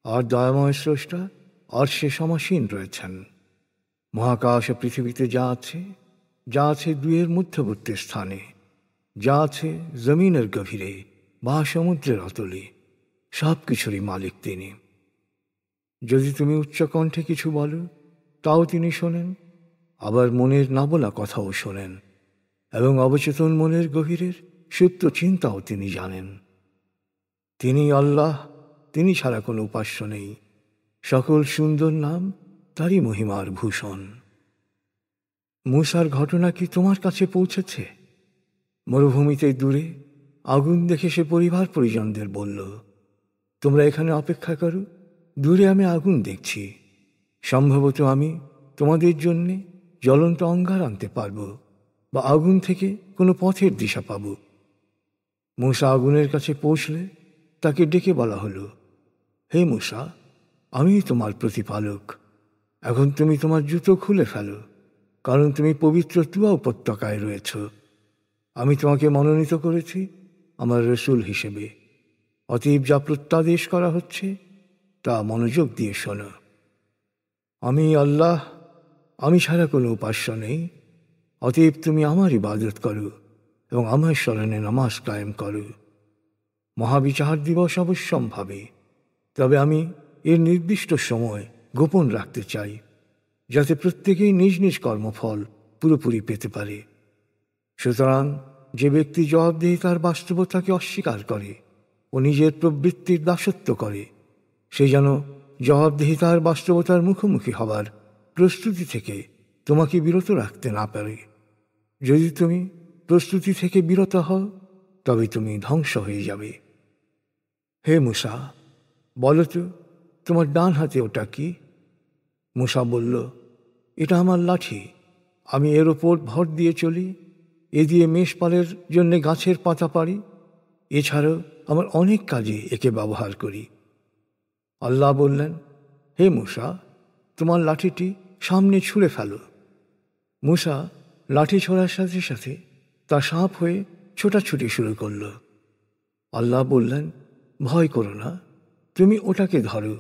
আর দয়াময় স্রষ্টা আরশে সমাসীন রয়েছেন। মহাকাশ ও পৃথিবীতে যা আছে দুয়ের মধ্যবর্তী স্থানে, যা আছে জমিনের গভীরে বা সমুদ্রের অতলে, সব কিছুরই মালিক তিনি। যদি তুমি উচ্চকণ্ঠে কিছু বলো, তাও তিনি শোনেন। আবার মনের না বলা কথাও শোনেন এবং অবচেতন মনের গভীরের সুপ্ত চিন্তাও তিনি জানেন। তিনি আল্লাহ, তিনি ছাড়া কোনো উপাস্য নেই। সকল সুন্দর নাম তারই মহিমার ভূষণ। মূসার ঘটনা কি তোমার কাছে পৌঁছেছে? মরুভূমিতে দূরে আগুন দেখে সে পরিবার পরিজনদের বলল, তোমরা এখানে অপেক্ষা করো, দূরে আমি আগুন দেখছি। সম্ভবত আমি তোমাদের জন্যে জ্বলন্ত অঙ্গার আনতে পারব বা আগুন থেকে কোনো পথের দিশা পাব। মূসা আগুনের কাছে পৌঁছলে তাকে ডেকে বলা হলো, হে মূসা, আমি তোমার প্রতিপালক। এখন তুমি তোমার জুতো খুলে ফেলো, কারণ তুমি পবিত্র তুয়া উপত্যকায় রয়েছ। আমি তোমাকে মনোনীত করেছি আমার রসুল হিসেবে। অতএব যা প্রত্যাদেশ করা হচ্ছে তা মনোযোগ দিয়ে শোনো। আমি আল্লাহ, আমি ছাড়া কোনো উপাস্য নেই। অতএব তুমি আমার ইবাদত করো এবং আমার স্মরণে নামাজ কায়েম করো। মহাবিচার দিবস অবশ্যম্ভাবী, তবে আমি এর নির্দিষ্ট সময় গোপন রাখতে চাই, যাতে প্রত্যেকেই নিজ নিজ কর্মফল পুরোপুরি পেতে পারে। সুতরাং যে ব্যক্তি জবাবদিহিতার বাস্তবতাকে অস্বীকার করে ও নিজের প্রবৃত্তির দাসত্ব করে, সে যেন জবাবদিহিতার বাস্তবতার মুখোমুখি হবার প্রস্তুতি থেকে তোমাকে বিরত রাখতে না পারে। যদি তুমি প্রস্তুতি থেকে বিরত হও, তবে তুমি ধ্বংস হয়ে যাবে। হে মূসা, বলো তো তোমার ডান হাতে ওটা কি? মূসা বলল, এটা আমার লাঠি। আমি এর ওপর ভর দিয়ে চলি, এ দিয়ে মেষপালের জন্যে গাছের পাতা পাড়ি। এছাড়াও আমার অনেক কাজে একে ব্যবহার করি। আল্লাহ বললেন, হে মূসা, তোমার লাঠিটি সামনে ছুঁড়ে ফেলো। মূসা লাঠি ছোড়ার সাথে সাথে তা সাপ হয়ে ছোটাছুটি শুরু করল। আল্লাহ বললেন, ভয় করো না, তুমি ওটাকে ধরো,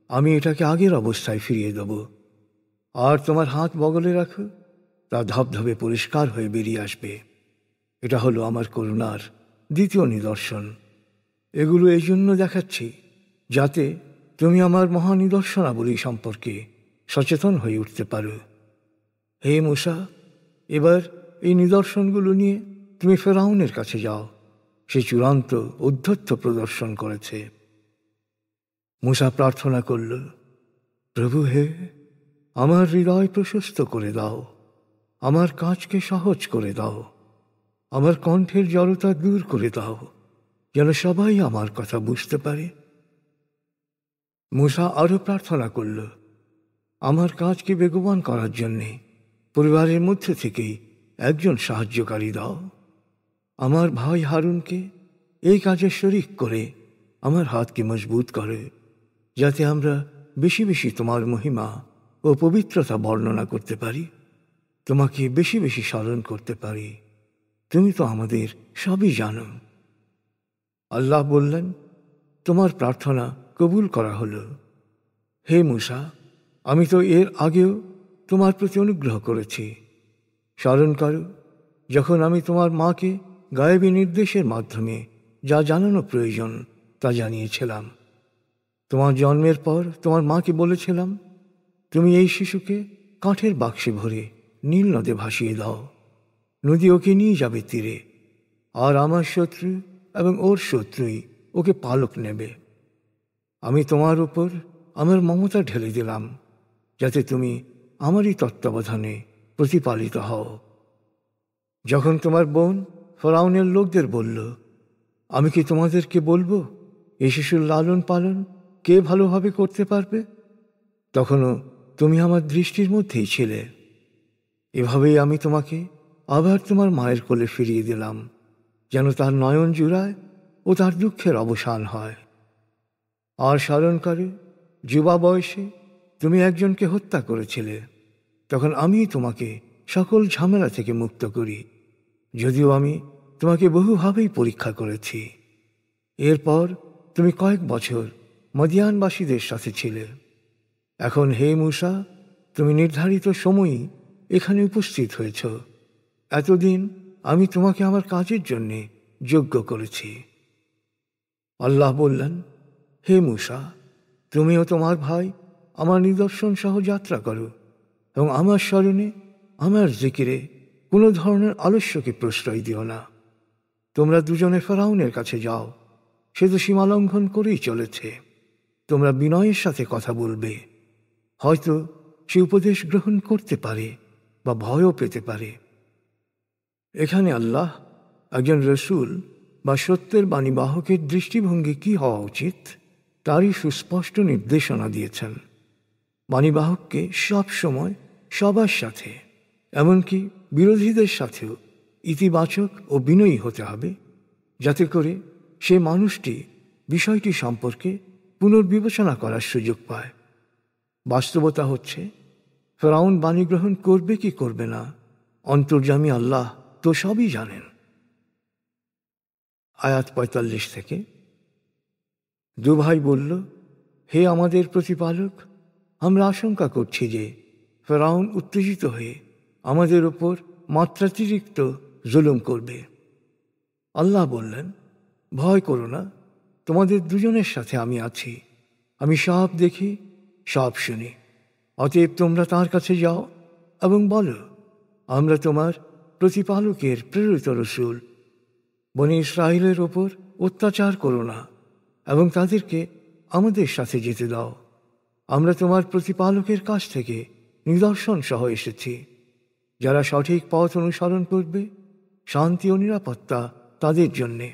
আমি এটাকে আগের অবস্থায় ফিরিয়ে দেব। আর তোমার হাত বগলে রাখো, তা ধবধবে পরিষ্কার হয়ে বেরিয়ে আসবে। এটা হলো আমার করুণার দ্বিতীয় নিদর্শন। এগুলো এই জন্য দেখাচ্ছি যাতে তুমি আমার মহানিদর্শনাবলী সম্পর্কে সচেতন হয়ে উঠতে পারো। হে মূসা, এবার এই নিদর্শনগুলো নিয়ে তুমি ফেরাউনের কাছে যাও। সে চূড়ান্ত ঔদ্ধত্য প্রদর্শন করেছে। মূসা প্রার্থনা করল, প্রভু হে, আমার হৃদয় প্রশস্ত করে দাও, আমার কাজকে সহজ করে দাও। আমার কণ্ঠের জড়তা দূর করে দাও, যেন সবাই আমার কথা বুঝতে পারে। মূসা আরো প্রার্থনা করল, আমার কাজকে বেগবান করার জন্যে পরিবারের মধ্যে থেকেই একজন সাহায্যকারী দাও। আমার ভাই হারুনকে এই কাজে শরিক করে আমার হাতকে মজবুত করে, যাতে আমরা বেশি বেশি তোমার মহিমা ও পবিত্রতা বর্ণনা করতে পারি, তোমাকে বেশি বেশি স্মরণ করতে পারি। তুমি তো আমাদের সবই জানো। আল্লাহ বললেন, তোমার প্রার্থনা কবুল করা হলো। হে মূসা, আমি তো এর আগেও তোমার প্রতি অনুগ্রহ করেছি। স্মরণ করো, যখন আমি তোমার মাকে গায়েবী নির্দেশের মাধ্যমে যা জানানো প্রয়োজন তা জানিয়েছিলাম। তোমার জন্মের পর তোমার মাকে বলেছিলাম, তুমি এই শিশুকে কাঠের বাক্সে ভরে নীল নদে ভাসিয়ে দাও। নদী ওকে নিয়ে যাবে তীরে, আর আমার শত্রু এবং ওর শত্রুই ওকে পালক নেবে। আমি তোমার উপর আমার মমতা ঢেলে দিলাম, যাতে তুমি আমারই তত্ত্বাবধানে প্রতিপালিত হও। যখন তোমার বোন ফেরাউনের লোকদের বলল, আমি কি তোমাদেরকে বলবো এই শিশুর লালন পালন কে ভালোভাবে করতে পারবে, তখনও তুমি আমার দৃষ্টির মধ্যেই ছিলে। এভাবেই আমি তোমাকে আবার তোমার মায়ের কোলে ফিরিয়ে দিলাম, যেন তার নয়ন জুড়ায় ও তার দুঃখের অবসান হয়। আর স্মরণ করে, যুবা বয়সে তুমি একজনকে হত্যা করেছিলে, তখন আমি তোমাকে সকল ঝামেলা থেকে মুক্ত করি, যদিও আমি তোমাকে বহুভাবেই পরীক্ষা করেছি। এরপর তুমি কয়েক বছর মদিয়ানবাসীদের সাথে ছিলে। এখন হে মূসা, তুমি নির্ধারিত সময়ই এখানে উপস্থিত হয়েছ। এতদিন আমি তোমাকে আমার কাজের জন্যে যোগ্য করেছি। আল্লাহ বললেন, হে মূসা, তুমিও তোমার ভাই আমার নিদর্শন সহ যাত্রা করো এবং আমার স্মরণে, আমার জিকিরে কোনো ধরনের আলস্যকে প্রশ্রয় দিও না। তোমরা দুজনে ফেরাউনের কাছে যাও, সে তো সীমালঙ্ঘন করেই চলেছে। তোমরা বিনয়ের সাথে কথা বলবে, হয়তো সে উপদেশ গ্রহণ করতে পারে বা ভয়ও পেতে পারে। এখানে আল্লাহ একজন রসুল বা সত্যের বাণীবাহকের দৃষ্টিভঙ্গি কি হওয়া উচিত তারই সুস্পষ্ট নির্দেশনা দিয়েছেন। বাণীবাহককে সব সময় সবার সাথে, এমনকি বিরোধীদের সাথেও ইতিবাচক ও বিনয়ী হতে হবে, যাতে করে সে মানুষটি বিষয়টি সম্পর্কে পুনর্বিবেচনা করার সুযোগ পায়। বাস্তবতা হচ্ছে, ফেরাউন বাণী গ্রহণ করবে কি করবে না, অন্তর্যামী আল্লাহ তো সবই জানেন। আয়াত ৪৫ থেকে। দুভাই বলল, হে আমাদের প্রতিপালক, আমরা আশঙ্কা করছি যে ফেরাউন উত্তেজিত হয়ে আমাদের উপর মাত্রাতিরিক্ত জুলুম করবে। আল্লাহ বললেন, ভয় করো না, তোমাদের দুজনের সাথে আমি আছি। আমি সব দেখি, সব শুনি। অতএব তোমরা তার কাছে যাও এবং বলো, আমরা তোমার প্রতিপালকের প্রেরিত রসূল। বনী ইসরাইলের ওপর অত্যাচার করো না এবং তাদেরকে আমাদের সাথে যেতে দাও। আমরা তোমার প্রতিপালকের কাছ থেকে নিদর্শন সহ এসেছি। যারা সঠিক পথ অনুসরণ করবে, শান্তি ও নিরাপত্তা তাদের জন্যে।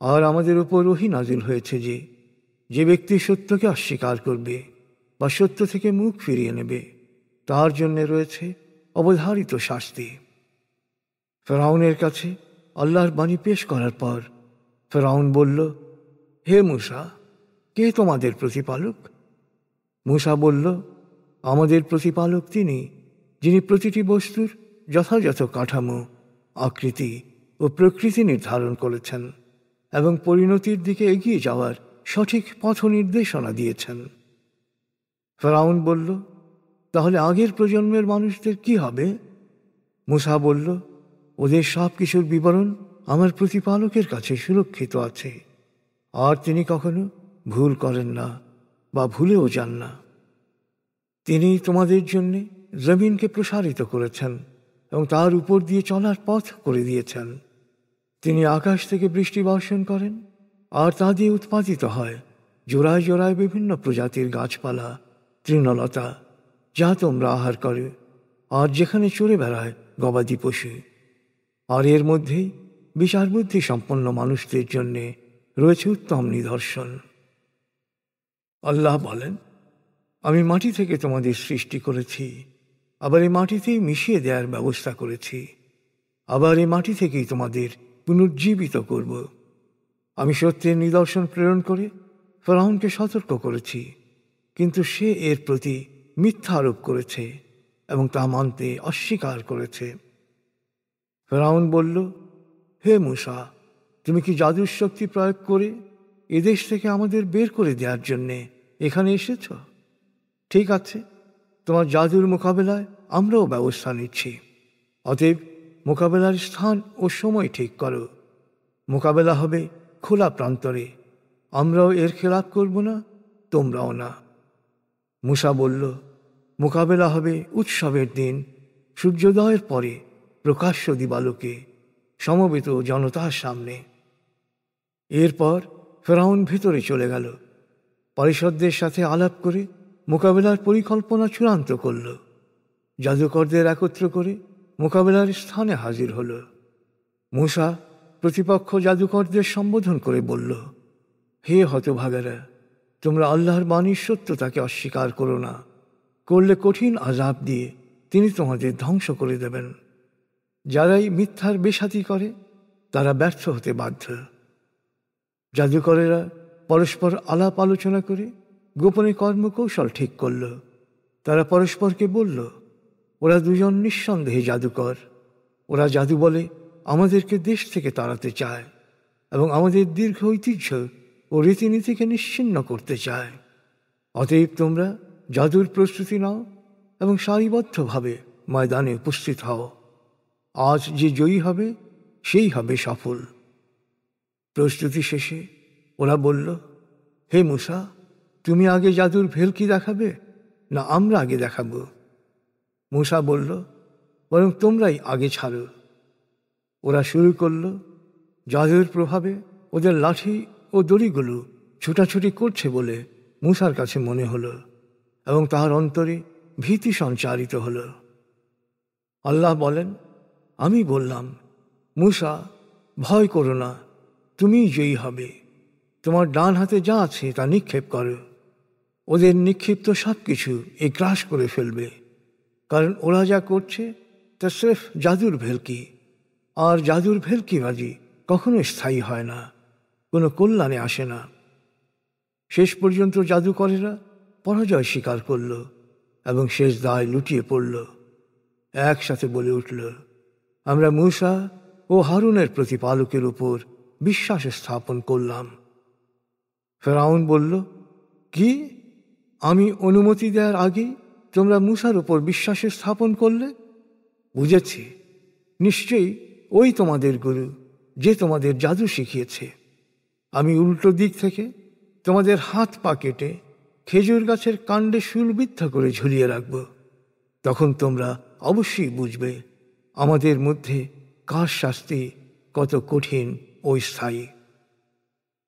আর আমাদের উপর ওহী নাজিল হয়েছে যে, যে ব্যক্তি সত্যকে অস্বীকার করবে বা সত্য থেকে মুখ ফিরিয়ে নেবে, তার জন্যে রয়েছে অবধারিত শাস্তি। ফেরাউনের কাছে আল্লাহর বাণী পেশ করার পর ফেরাউন বলল, হে মূসা, কে তোমাদের প্রতিপালক? মূসা বলল, আমাদের প্রতিপালক তিনি, যিনি প্রতিটি বস্তুর যথাযথ কাঠামো, আকৃতি ও প্রকৃতি নির্ধারণ করেছেন এবং পরিণতির দিকে এগিয়ে যাওয়ার সঠিক পথ নির্দেশনা দিয়েছেন। ফেরাউন বলল, তাহলে আগের প্রজন্মের মানুষদের কি হবে? মূসা বলল, ওদের সব কিছুর বিবরণ আমার প্রতিপালকের কাছে সুরক্ষিত আছে, আর তিনি কখনো ভুল করেন না বা ভুলেও যান না। তিনি তোমাদের জন্য জমিনকে প্রসারিত করেছেন এবং তার উপর দিয়ে চলার পথ করে দিয়েছেন। তিনি আকাশ থেকে বৃষ্টি বর্ষণ করেন, আর তা দিয়ে উৎপাদিত হয় জোড়ায় জোড়ায় বিভিন্ন প্রজাতির গাছপালা, তৃণলতা, যা তোমরা আহার করে, আর যেখানে চড়ে বেড়ায় গবাদি পশু। আর এর মধ্যেই বিচার বুদ্ধি সম্পন্ন মানুষদের জন্য রয়েছে উত্তম নিদর্শন। আল্লাহ বলেন, আমি মাটি থেকে তোমাদের সৃষ্টি করেছি, আবার এই মাটিতেই মিশিয়ে দেওয়ার ব্যবস্থা করেছি, আবার এই মাটি থেকেই তোমাদের পুনর্জীবিত করব। আমি সত্যের নিদর্শন প্রেরণ করে ফেরাউনকে সতর্ক করেছি, কিন্তু সে এর প্রতি মিথ্যা আরোপ করেছে এবং তা মানতে অস্বীকার করেছে। ফেরাউন বলল, হে মূসা, তুমি কি জাদুর শক্তি প্রয়োগ করে এদেশ থেকে আমাদের বের করে দেওয়ার জন্যে এখানে এসেছ? ঠিক আছে, তোমার জাদুর মোকাবেলায় আমরাও ব্যবস্থা নিচ্ছি। অতএব মোকাবেলার স্থান ও সময় ঠিক করো। মোকাবেলা হবে খোলা প্রান্তরে, আমরাও এর খেলাপ করব না, তোমরাও না। মূসা বলল, মোকাবেলা হবে উৎসবের দিন, সূর্যোদয়ের পরে প্রকাশ্য দিবালোকে সমবেত জনতার সামনে। এরপর ফেরাউন ভেতরে চলে গেল, পরিষদদের সাথে আলাপ করে মোকাবেলার পরিকল্পনা চূড়ান্ত করল। জাদুকরদের একত্র করে মোকাবেলার স্থানে হাজির হল। মূসা প্রতিপক্ষ জাদুকরদের সম্বোধন করে বলল, হে হতভাগারা, তোমরা আল্লাহর বাণীর সত্যতাকে অস্বীকার করো না, করলে কঠিন আযাব দিয়ে তিনি তোমাদের ধ্বংস করে দেবেন। যারাই মিথ্যার বেসাতি করে তারা ব্যর্থ হতে বাধ্য। জাদুকরেরা পরস্পর আলাপ আলোচনা করে গোপনে কর্মকৌশল ঠিক করল। তারা পরস্পরকে বলল, ওরা দুজন নিঃসন্দেহে জাদুকর। ওরা জাদু বলে আমাদেরকে দেশ থেকে তাড়াতে চায় এবং আমাদের দীর্ঘ ঐতিহ্য ও রীতিনীতিকে নিশ্চিহ্ন করতে চায়। অতএব তোমরা জাদুর প্রস্তুতি নাও এবং সারিবদ্ধভাবে ময়দানে উপস্থিত হও। আজ যে জয়ী হবে সেই হবে সফল। প্রস্তুতি শেষে ওরা বলল, হে মূসা, তুমি আগে জাদুর ভেলকি দেখাবে না আমরা আগে দেখাব? মূসা বলল, বরং তোমরাই আগে ছাড়ো। ওরা শুরু করল। জাদুর প্রভাবে ওদের লাঠি ও দড়িগুলো ছুটাছুটি করছে বলে মূসার কাছে মনে হলো এবং তাহার অন্তরে ভীতি সঞ্চারিত হল। আল্লাহ বলেন, আমি বললাম, মূসা, ভয় করো না, তুমিই জয়ী হবে। তোমার ডান হাতে যা আছে তা নিক্ষেপ করো। ওদের নিক্ষিপ্ত সব কিছু এ গ্রাস করে ফেলবে, কারণ ওরা যা করছে তা স্রেফ জাদুর ভেলকি, আর জাদুর ভেলকিবাজি কখনো স্থায়ী হয় না, কোনো কল্যাণে আসে না। শেষ পর্যন্ত জাদুকরেরা পরাজয় স্বীকার করল এবং শেষ দায় লুটিয়ে পড়ল। একসাথে বলে উঠল, আমরা মূসা ও হারুনের প্রতিপালকের উপর বিশ্বাস স্থাপন করলাম। ফেরাউন বলল, কি, আমি অনুমতি দেওয়ার আগেই তোমরা মূসার উপর বিশ্বাস স্থাপন করলে? বুঝেছি, নিশ্চয়ই ওই তোমাদের গুরু, যে তোমাদের জাদু শিখিয়েছে। আমি উল্টো দিক থেকে তোমাদের হাত পা কেটে খেজুর গাছের কাণ্ডে শুলবিদ্ধ করে ঝুলিয়ে রাখব। তখন তোমরা অবশ্যই বুঝবে আমাদের মধ্যে কার শাস্তি কত কঠিন ও স্থায়ী।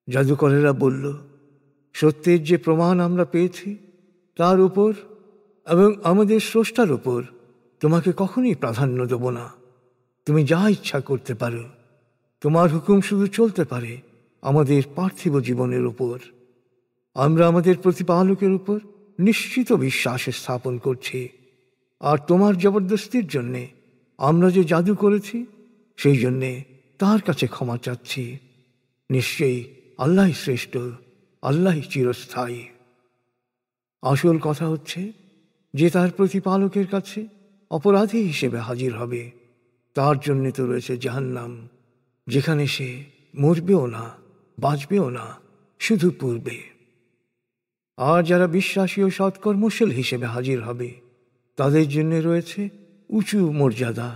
জাদুকরেরা বলল, সত্যের যে প্রমাণ আমরা পেয়েছি তার উপর এবং আমাদের স্রষ্টার উপর তোমাকে কখনই প্রাধান্য দেব না। তুমি যা ইচ্ছা করতে পারো, তোমার হুকুম শুধু চলতে পারে আমাদের পার্থিব জীবনের উপর। আমরা আমাদের প্রতিপালকের উপর নিশ্চিত বিশ্বাস স্থাপন করছি, আর তোমার জবরদস্তির জন্যে আমরা যে জাদু করেছি সেই জন্যে তার কাছে ক্ষমা চাচ্ছি। নিশ্চয়ই আল্লাহই শ্রেষ্ঠ, আল্লাহই চিরস্থায়ী। আসল কথা হচ্ছে যে তার প্রতিপালকের কাছে অপরাধী হিসেবে হাজির হবে, তার জন্যে তো রয়েছে জাহান্নাম, যেখানে সে মরবেও না, বাঁচবেও না, শুধু পূর্বে। আর যারা বিশ্বাসী ও সৎকর্মশীল হিসেবে হাজির হবে তাদের জন্য রয়েছে উঁচু মর্যাদা,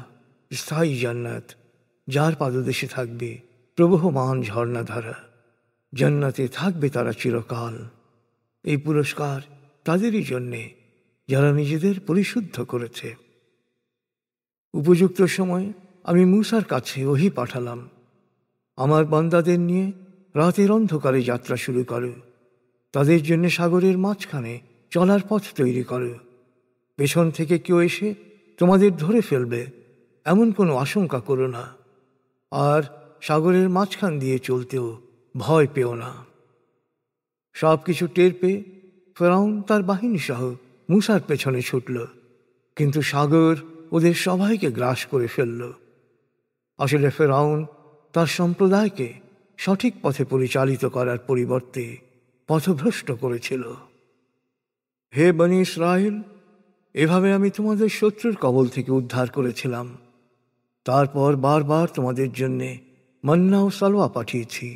স্থায়ী জান্নাত, যার পাদদেশে থাকবে প্রবহমান ঝর্ণাধারা। জান্নাতে থাকবে তারা চিরকাল। এই পুরস্কার তাদেরই জন্যে যারা নিজেদের পরিশুদ্ধ করেছে। উপযুক্ত সময় আমি মূসার কাছে ওহী পাঠালাম, আমার বান্দাদের নিয়ে রাতের অন্ধকারে যাত্রা শুরু করো। তাদের জন্য সাগরের মাঝখানে চলার পথ তৈরি করো। পেছন থেকে কেউ এসে তোমাদের ধরে ফেলবে এমন কোনো আশঙ্কা করো না, আর সাগরের মাঝখান দিয়ে চলতেও ভয় পেও না। সব কিছু টের পেয়ে ফেরাউন তার বাহিনী সহ মূসার পেছনে ছুটল, কিন্তু সাগর ওদের সবাইকে গ্রাস করে ফেলল। আসলে ফেরাউন তার সম্প্রদায়কে সঠিক পথে পরিচালিত করার পরিবর্তে পথভ্রষ্ট করেছিল। হে বনী ইসরাইল, এভাবে আমি তোমাদের শত্রুর কবল থেকে উদ্ধার করেছিলাম। তারপর বারবার তোমাদের জন্যে মান্না ও সালোয়া পাঠিয়েছি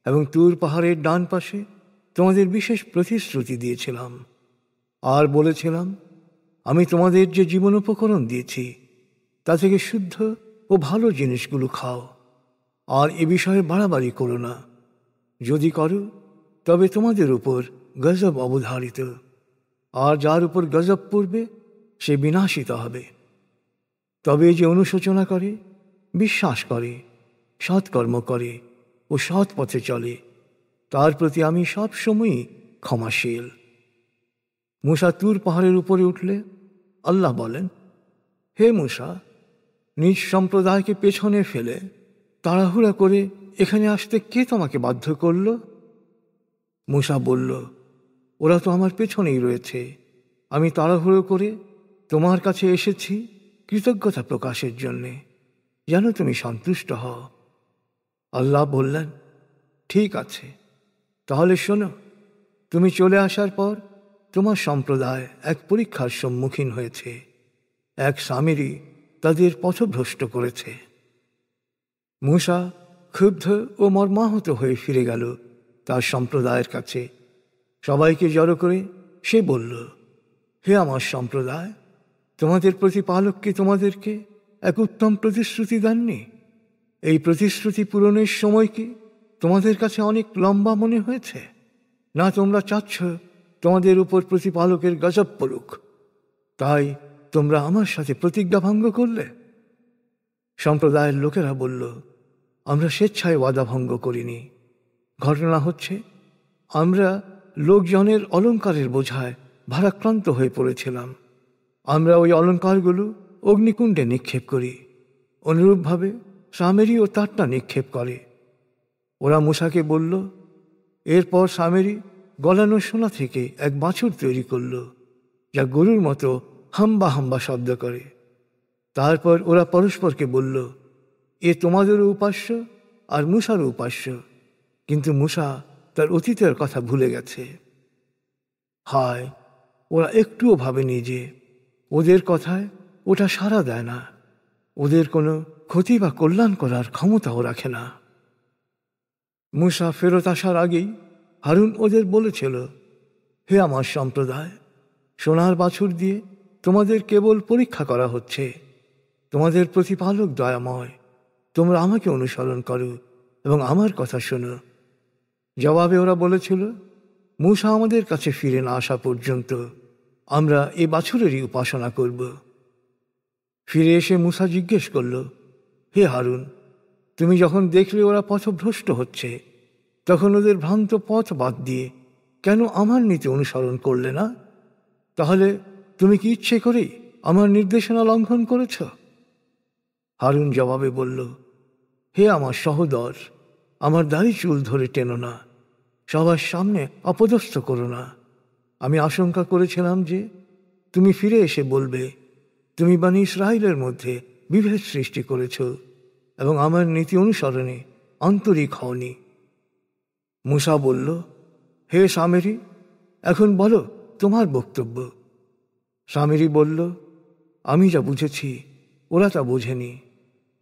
এবং তুর পাহাড়ের ডান পাশে তোমাদের বিশেষ প্রতিশ্রুতি দিয়েছিলাম। আর বলেছিলাম, আমি তোমাদের যে জীবনোপকরণ দিয়েছি তা থেকে শুদ্ধ ও ভালো জিনিসগুলো খাও, আর এ বিষয়ে বাড়াবাড়ি করো না। যদি করো তবে তোমাদের উপর গজব অবধারিত, আর যার উপর গজব পড়বে সে বিনাশিত হবে। তবে যে অনুশোচনা করে, বিশ্বাস করে, সৎকর্ম করে ও সৎ পথে চলে, তার প্রতি আমি সব সময়ই ক্ষমাশীল। মূসা তুর পাহাড়ের উপরে উঠলে আল্লাহ বলেন, হে মূসা, নিজ সম্প্রদায়কে পেছনে ফেলে তাড়াহুড়া করে এখানে আসতে কে তোমাকে বাধ্য করল? মূসা বলল, ওরা তো আমার পেছনেই রয়েছে। আমি তাড়াহুড়ো করে তোমার কাছে এসেছি কৃতজ্ঞতা প্রকাশের জন্যে, যেন তুমি সন্তুষ্ট হও। আল্লাহ বললেন, ঠিক আছে, তাহলে শোনো, তুমি চলে আসার পর তোমার সম্প্রদায় এক পরীক্ষার সম্মুখীন হয়েছে। এক সামিরি তাদের পথভ্রষ্ট করেছে। মূসা ক্ষুব্ধ ও মর্মাহত হয়ে ফিরে গেল তার সম্প্রদায়ের কাছে। সবাইকে জড়ো করে সে বলল, হে আমার সম্প্রদায়, তোমাদের প্রতিপালককে তোমাদেরকে এক উত্তম প্রতিশ্রুতি দেননি? এই প্রতিশ্রুতি পূরণের সময় কি তোমাদের কাছে অনেক লম্বা মনে হয়েছে? না তোমরা চাচ্ছ তোমাদের উপর প্রতিপালকের গজব পড়ুক, তাই তোমরা আমার সাথে প্রতিজ্ঞা ভঙ্গ করলে? সম্প্রদায়ের লোকেরা বলল, আমরা স্বেচ্ছায় ওয়াদা ভঙ্গ করিনি। ঘটনা হচ্ছে, আমরা লোকজনের অলঙ্কারের বোঝায় ভারাক্রান্ত হয়ে পড়েছিলাম। আমরা ওই অলঙ্কারগুলো অগ্নিকুণ্ডে নিক্ষেপ করি। অনুরূপভাবে সামেরি ও তারটা নিক্ষেপ করে। ওরা মূসাকে বলল, এরপর সামেরি গলানো সোনা থেকে এক বাছুর তৈরি করল, যা গরুর মতো হাম্বা হাম্বা শব্দ করে। তারপর ওরা পরস্পরকে বলল, এ তোমাদেরও উপাস্য আর মূসারও উপাস্য, কিন্তু মূসা তার অতীতের কথা ভুলে গেছে। হায়, ওরা একটুও ভাবেনি যে ওদের কথায় ওটা সাড়া দেয় না, ওদের কোনো ক্ষতি বা কল্যাণ করার ক্ষমতাও রাখে না। মূসা ফেরত আসার আগেই হারুন ওদের বলেছিল, হে আমার সম্প্রদায়, সোনার বাছুর দিয়ে তোমাদের কেবল পরীক্ষা করা হচ্ছে। তোমাদের প্রতিপালক দয়াময়, তোমরা আমাকে অনুসরণ করো এবং আমার কথা শোনো। জবাবে ওরা বলেছিল, মূসা আমাদের কাছে ফিরে না আসা পর্যন্ত আমরা এই বাছুরেরই উপাসনা করব। ফিরে এসে মূসা জিজ্ঞেস করল, হে হারুন, তুমি যখন দেখলে ওরা পথভ্রষ্ট হচ্ছে, তখন ওদের ভ্রান্ত পথ বাদ দিয়ে কেন আমার নীতি অনুসরণ করলে না? তাহলে তুমি কি ইচ্ছে করেই আমার নির্দেশনা লঙ্ঘন করেছ? হারুন জবাবে বলল, হে আমার সহোদর, আমার দাড়ি চুল ধরে টেনো না, সবার সামনে অপদস্থ করো না। আমি আশঙ্কা করেছিলাম যে তুমি ফিরে এসে বলবে, তুমি বনী ইসরাইলের মধ্যে বিভেদ সৃষ্টি করেছ এবং আমার নীতি অনুসরণে আন্তরিক হওনি। মূসা বলল, হে সামেরি, এখন বলো তোমার বক্তব্য। সামেরি বলল, আমি যা বুঝেছি ওরা তা বোঝেনি।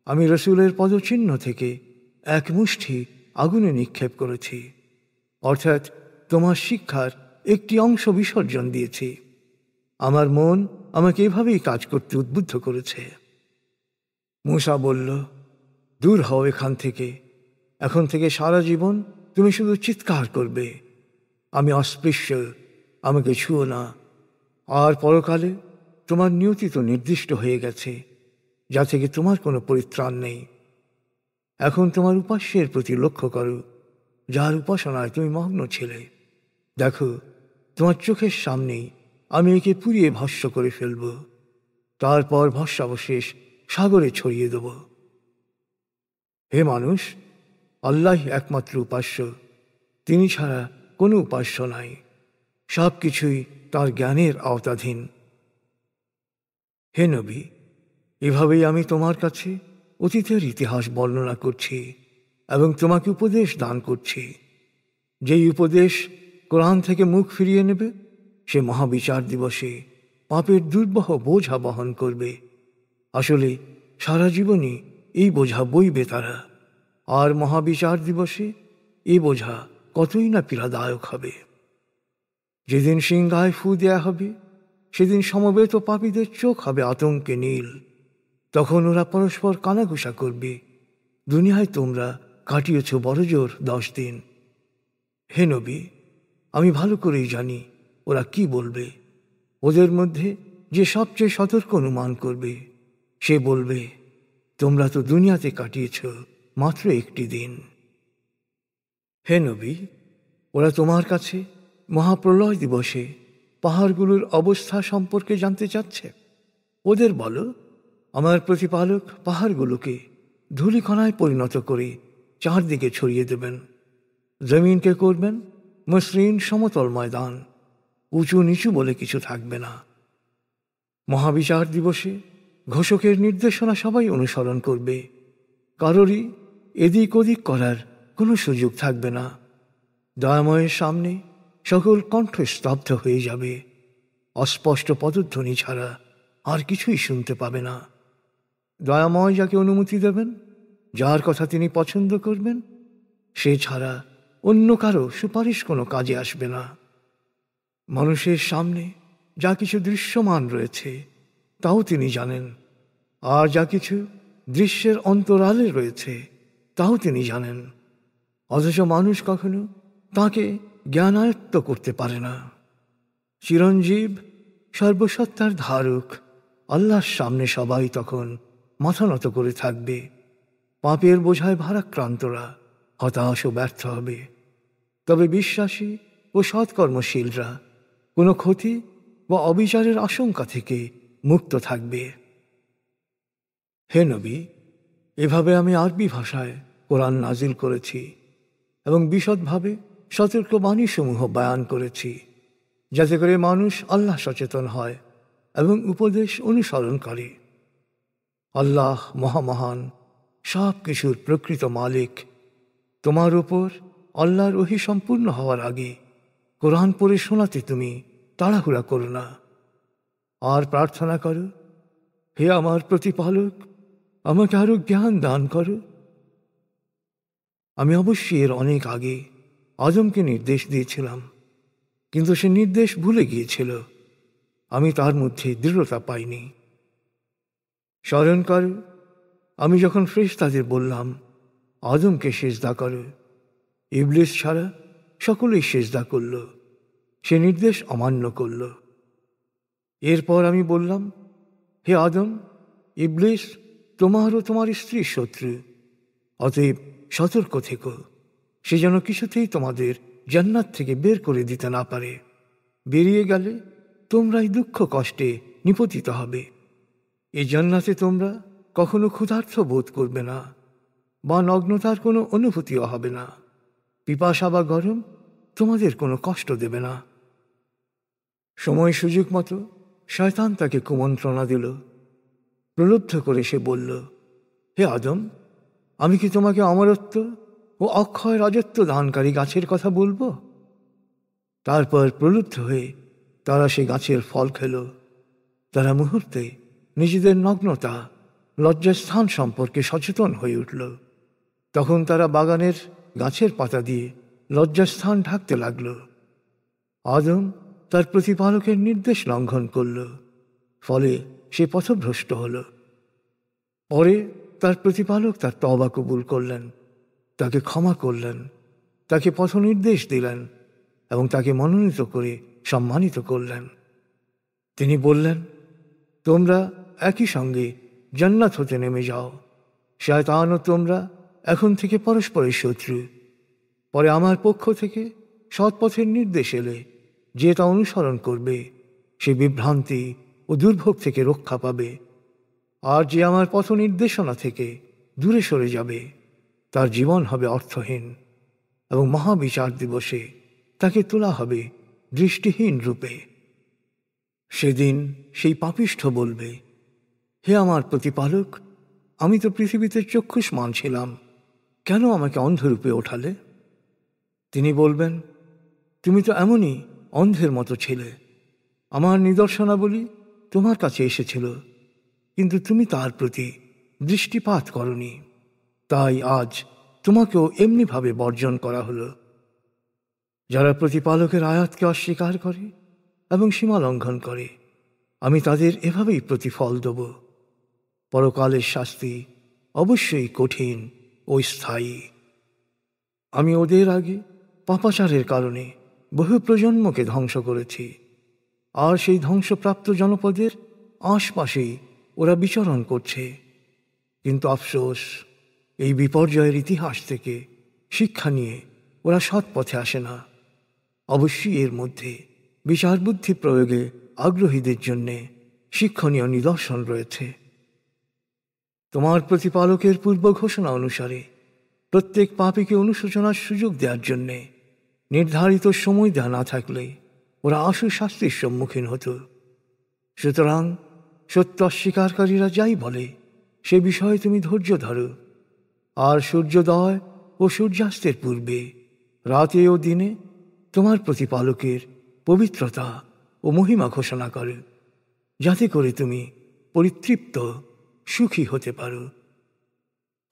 আমি রসুলের পদচিহ্ন থেকে এক মুষ্টি আগুনে নিক্ষেপ করেছি, অর্থাৎ তোমার শিক্ষার একটি অংশ বিসর্জন দিয়েছি। আমার মন আমাকে এভাবেই কাজ করতে উদ্বুদ্ধ করেছে। মূসা বলল, দূর হও এখান থেকে। এখন থেকে সারা জীবন তুমি শুধু চিৎকার করবে, আমি অস্পৃশ্য, আমাকে ছুঁয়ো না। আর পরকালে তোমার নিয়তি তো নির্দিষ্ট হয়ে গেছে, যা থেকে তোমার কোনো পরিত্রাণ নেই। এখন তোমার উপাস্যের প্রতি লক্ষ্য করো, যার উপাসনায় তুমি মগ্ন ছিলে। দেখো, তোমার চোখের সামনেই আমি একে পুড়িয়ে ভস্ম করে ফেলব, তারপর ভস্মাবশেষ সাগরে ছড়িয়ে দেব। হে মানুষ, আল্লাহই একমাত্র উপাস্য, তিনি ছাড়া কোনো উপাস্য নাই, সব কিছুই তাঁর জ্ঞানের আওতাধীন। হে নবী, এভাবেই আমি তোমার কাছে অতীতের ইতিহাস বর্ণনা করছি এবং তোমাকে উপদেশ দান করছি। যেই উপদেশ কোরআন থেকে মুখ ফিরিয়ে নেবে, সে মহাবিচার দিবসে পাপের দুর্বহ বোঝা বহন করবে। আসলে সারা জীবনই এই বোঝা বইবে তারা, আর মহাবিচার দিবসে এই বোঝা কতই না পীড়াদায়ক হবে। যেদিন সিংহায় ফু দেয়া হবে, সেদিন সমবেত পাপীদের চোখ হবে আতঙ্কে নীল। তখন ওরা পরস্পর কানাঘুষা করবে, দুনিয়ায় তোমরা কাটিয়েছ বড়জোর 10 দিন। হে নবী, আমি ভালো করেই জানি ওরা কি বলবে। ওদের মধ্যে যে সবচেয়ে সতর্ক অনুমান করবে, সে বলবে, তোমরা তো দুনিয়াতে কাটিয়েছ মাত্র 1টি দিন। হে নবী, ওরা তোমার কাছে মহাপ্রলয় দিবসে পাহাড়গুলোর অবস্থা সম্পর্কে জানতে চাচ্ছে। ওদের বলো, আমার প্রতিপালক পাহাড়গুলোকে ধূলিকণায় পরিণত করে চারদিকে ছড়িয়ে দেবেন। জমিনকে করবেন মসৃণ সমতল ময়দান, উঁচু নিচু বলে কিছু থাকবে না। মহাবিচার দিবসে ঘোষকের নির্দেশনা সবাই অনুসরণ করবে, কারোরই এদিক ওদিক করার কোনো সুযোগ থাকবে না। দয়াময়ের সামনে সকল কণ্ঠ স্তব্ধ হয়ে যাবে, অস্পষ্ট পদধ্বনি ছাড়া আর কিছুই শুনতে পাবে না। দয়াময় যাকে অনুমতি দেবেন, যার কথা তিনি পছন্দ করবেন, সে ছাড়া অন্য কারো সুপারিশ কোনো কাজে আসবে না। মানুষের সামনে যা কিছু দৃশ্যমান রয়েছে তাও তিনি জানেন, আর যা কিছু দৃশ্যের অন্তরালে রয়েছে তাও তিনি জানেন, অথচ মানুষ কখনো তাকে জ্ঞানায়ত্ত করতে পারে না। চিরঞ্জীব, সর্বসত্তার ধারক আল্লাহর সামনে সবাই তখন মাথা নত করে থাকবে। পাপের বোঝায় ভারাক্রান্তরা হতাশ ও ব্যর্থ হবে, তবে বিশ্বাসী ও সৎকর্মশীলরা কোনো ক্ষতি বা অবিচারের আশঙ্কা থেকে মুক্ত থাকবে। হে নবী, এভাবে আমি আরবি ভাষায় কোরআন নাজিল করেছি এবং বিশদভাবে সতর্ক বাণীসমূহ বয়ান করেছি, যাতে করে মানুষ আল্লাহ সচেতন হয় এবং উপদেশ অনুসরণ করে। আল্লাহ মহামহান, সব কিছুর প্রকৃত মালিক। তোমার উপর আল্লাহর ওহী সম্পূর্ণ হওয়ার আগে কোরআন পড়ে শোনাতে তুমি তাড়াহুড়া করো না, আর প্রার্থনা করো, হে আমার প্রতিপালক, আমাকে আরো জ্ঞান দান করো। আমি অবশ্যই এর অনেক আগে আদমকে নির্দেশ দিয়েছিলাম, কিন্তু সে নির্দেশ ভুলে গিয়েছিল। আমি তার মধ্যে দৃঢ়তা পাইনি। স্মরণ করো, আমি যখন ফেরেশতাদের বললাম আদমকে সেজদা করো, ইবলিস ছাড়া সকলেই সেজদা করল, সে নির্দেশ অমান্য করল। এরপর আমি বললাম, হে আদম, ইবলিস তোমার ও তোমার স্ত্রীর শত্রু, অতএব সতর্ক থেকো, সে যেন কিছুতেই তোমাদের জান্নাত থেকে বের করে দিতে না পারে। বেরিয়ে গেলে তোমরাই দুঃখ কষ্টে নিপতিত হবে। এই জান্নাতে তোমরা কখনো ক্ষুধার্ত বোধ করবে না, বা নগ্নতার কোনো অনুভূতিও হবে না। পিপাসা বা গরম তোমাদের কোনো কষ্ট দেবে না। সময় সুযোগ মতো শয়তান তাকে কুমন্ত্রণা দিল। প্রলুব্ধ করে সে বলল, হে আদম, আমি কি তোমাকে অমরত্ব ও অক্ষয় রাজত্ব দানকারী গাছের কথা বলবো? তারপর প্রলুব্ধ হয়ে তারা সে গাছের ফল খেল। তারা মুহূর্তে নিজেদের নগ্নতা, লজ্জাস্থান সম্পর্কে সচেতন হয়ে উঠল। তখন তারা বাগানের গাছের পাতা দিয়ে লজ্জাস্থান ঢাকতে লাগল। আদম তার প্রতিপালকের নির্দেশ লঙ্ঘন করল, ফলে সে পথভ্রষ্ট হল। পরে তার প্রতিপালক তার তওবা কবুল করলেন, তাকে ক্ষমা করলেন, তাকে পথ নির্দেশ দিলেন এবং তাকে মনোনীত করে সম্মানিত করলেন। তিনি বললেন, তোমরা একই সঙ্গে জান্নাত হতে নেমে যাও। শয়তান ও তোমরা এখন থেকে পরস্পরের শত্রু। পরে আমার পক্ষ থেকে সৎপথের নির্দেশ এলে যে তা অনুসরণ করবে, সে বিভ্রান্তি ও দুর্ভোগ থেকে রক্ষা পাবে, আর যে আমার পথ নির্দেশনা থেকে দূরে সরে যাবে, তার জীবন হবে অর্থহীন এবং মহাবিচার দিবসে তাকে তোলা হবে দৃষ্টিহীন রূপে। সেদিন সেই পাপিষ্ঠ বলবে, হে আমার প্রতিপালক, আমি তো পৃথিবীতে চক্ষুষ্মান ছিলাম, কেন আমাকে অন্ধরূপে ওঠালে? তিনি বলবেন, তুমি তো এমনই অন্ধের মতো ছিলে। আমার নিদর্শনাবলী তোমার কাছে এসেছিল, কিন্তু তুমি তার প্রতি দৃষ্টিপাত করনি, তাই আজ তোমাকেও এমনিভাবে বর্জন করা হলো। যারা প্রতিপালকের আয়াতকে অস্বীকার করে এবং সীমা লঙ্ঘন করে, আমি তাদের এভাবেই প্রতিফল দেব। পরকালের শাস্তি অবশ্যই কঠিন ও স্থায়ী। আমি ওদের আগে পাপাচারের কারণে বহু প্রজন্মকে ধ্বংস করেছি, আর সেই ধ্বংসপ্রাপ্ত জনপদের আশপাশেই ওরা বিচরণ করছে। কিন্তু আফসোস, এই বিপর্যয়ের ইতিহাস থেকে শিক্ষা নিয়ে ওরা সৎ পথে আসে না। অবশ্যই এর মধ্যে বিচার বুদ্ধি প্রয়োগে আগ্রহীদের জন্যে শিক্ষণীয় নিদর্শন রয়েছে। তোমার প্রতিপালকের পূর্ব ঘোষণা অনুসারে প্রত্যেক পাপীকে অনুশোচনার সুযোগ দেওয়ার জন্যে নির্ধারিত সময় দেওয়া না থাকলে ওরা আশু শাস্তির সম্মুখীন হতো। সুতরাং সত্য অস্বীকারীরা যাই বলে সে বিষয়ে তুমি ধৈর্য ধরো, আর সূর্যোদয় ও সূর্যাস্তের পূর্বে, রাতে ও দিনে তোমার প্রতিপালকের পবিত্রতা ও মহিমা ঘোষণা করো, যাতে করে তুমি পরিতৃপ্ত সুখী হতে পারো।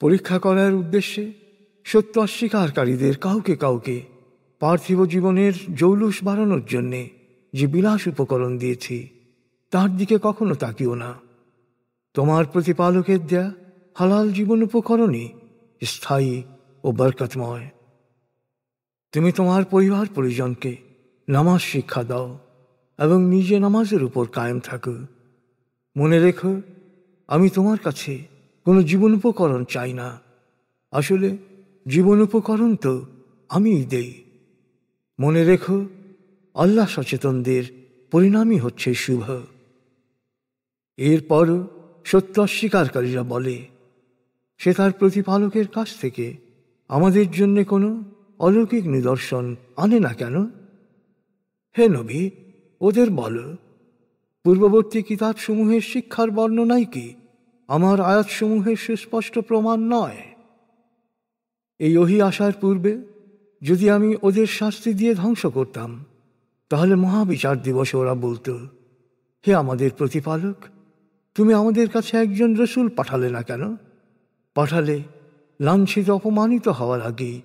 পরীক্ষা করার উদ্দেশ্যে সত্য অস্বীকারীদের কাউকে কাউকে পার্থিব জীবনের জৌলুস বাড়ানোর জন্যে যে বিলাস উপকরণ দিয়েছি, তার দিকে কখনো তাকিও না। তোমার প্রতিপালকের দেয়া হালাল জীবন উপকরণই স্থায়ী ও বরকতময়। তুমি তোমার পরিবার পরিজনকে নামাজ শিক্ষা দাও এবং নিজে নামাজের উপর কায়েম থাকো। মনে রেখো, আমি তোমার কাছে কোনো জীবন উপকরণ চাই না। আসলে জীবন উপকরণ তো আমিই দেই। মনে রেখো, আল্লাহ সচেতনদের পরিণামই হচ্ছে শুভ। এরপরও সত্য অস্বীকারীরা বলে, সে তার প্রতিপালকের কাছ থেকে আমাদের জন্য কোনো অলৌকিক নিদর্শন আনে না কেন? হে নবী, ওদের বলো, পূর্ববর্তী কিতাবসমূহের শিক্ষার বর্ণনাই কি আমার আয়াতসমূহের সুস্পষ্ট প্রমাণ নয়? এই ওহী আসার পূর্বে যদি আমি ওদের শাস্তি দিয়ে ধ্বংস করতাম, তাহলে মহাবিচার দিবসে ওরা বলতো, হে আমাদের প্রতিপালক, তুমি আমাদের কাছে একজন রসূল পাঠালে না কেন? পাঠালে লাঞ্ছিত অপমানিত হওয়ার আগেই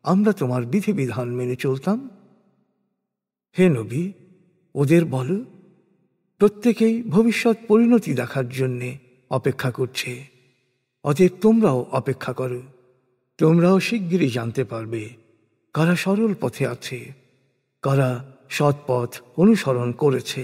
আমরা তোমার বিধিবিধান মেনে চলতাম। হে নবী, ওদের বলো, প্রত্যেকেই ভবিষ্যৎ পরিণতি দেখার জন্যে অপেক্ষা করছে, অতএব তোমরাও অপেক্ষা করো। তোমরাও শিগগিরই জানতে পারবে কারা সরল পথে আছে, কারা সৎ পথ অনুসরণ করেছে।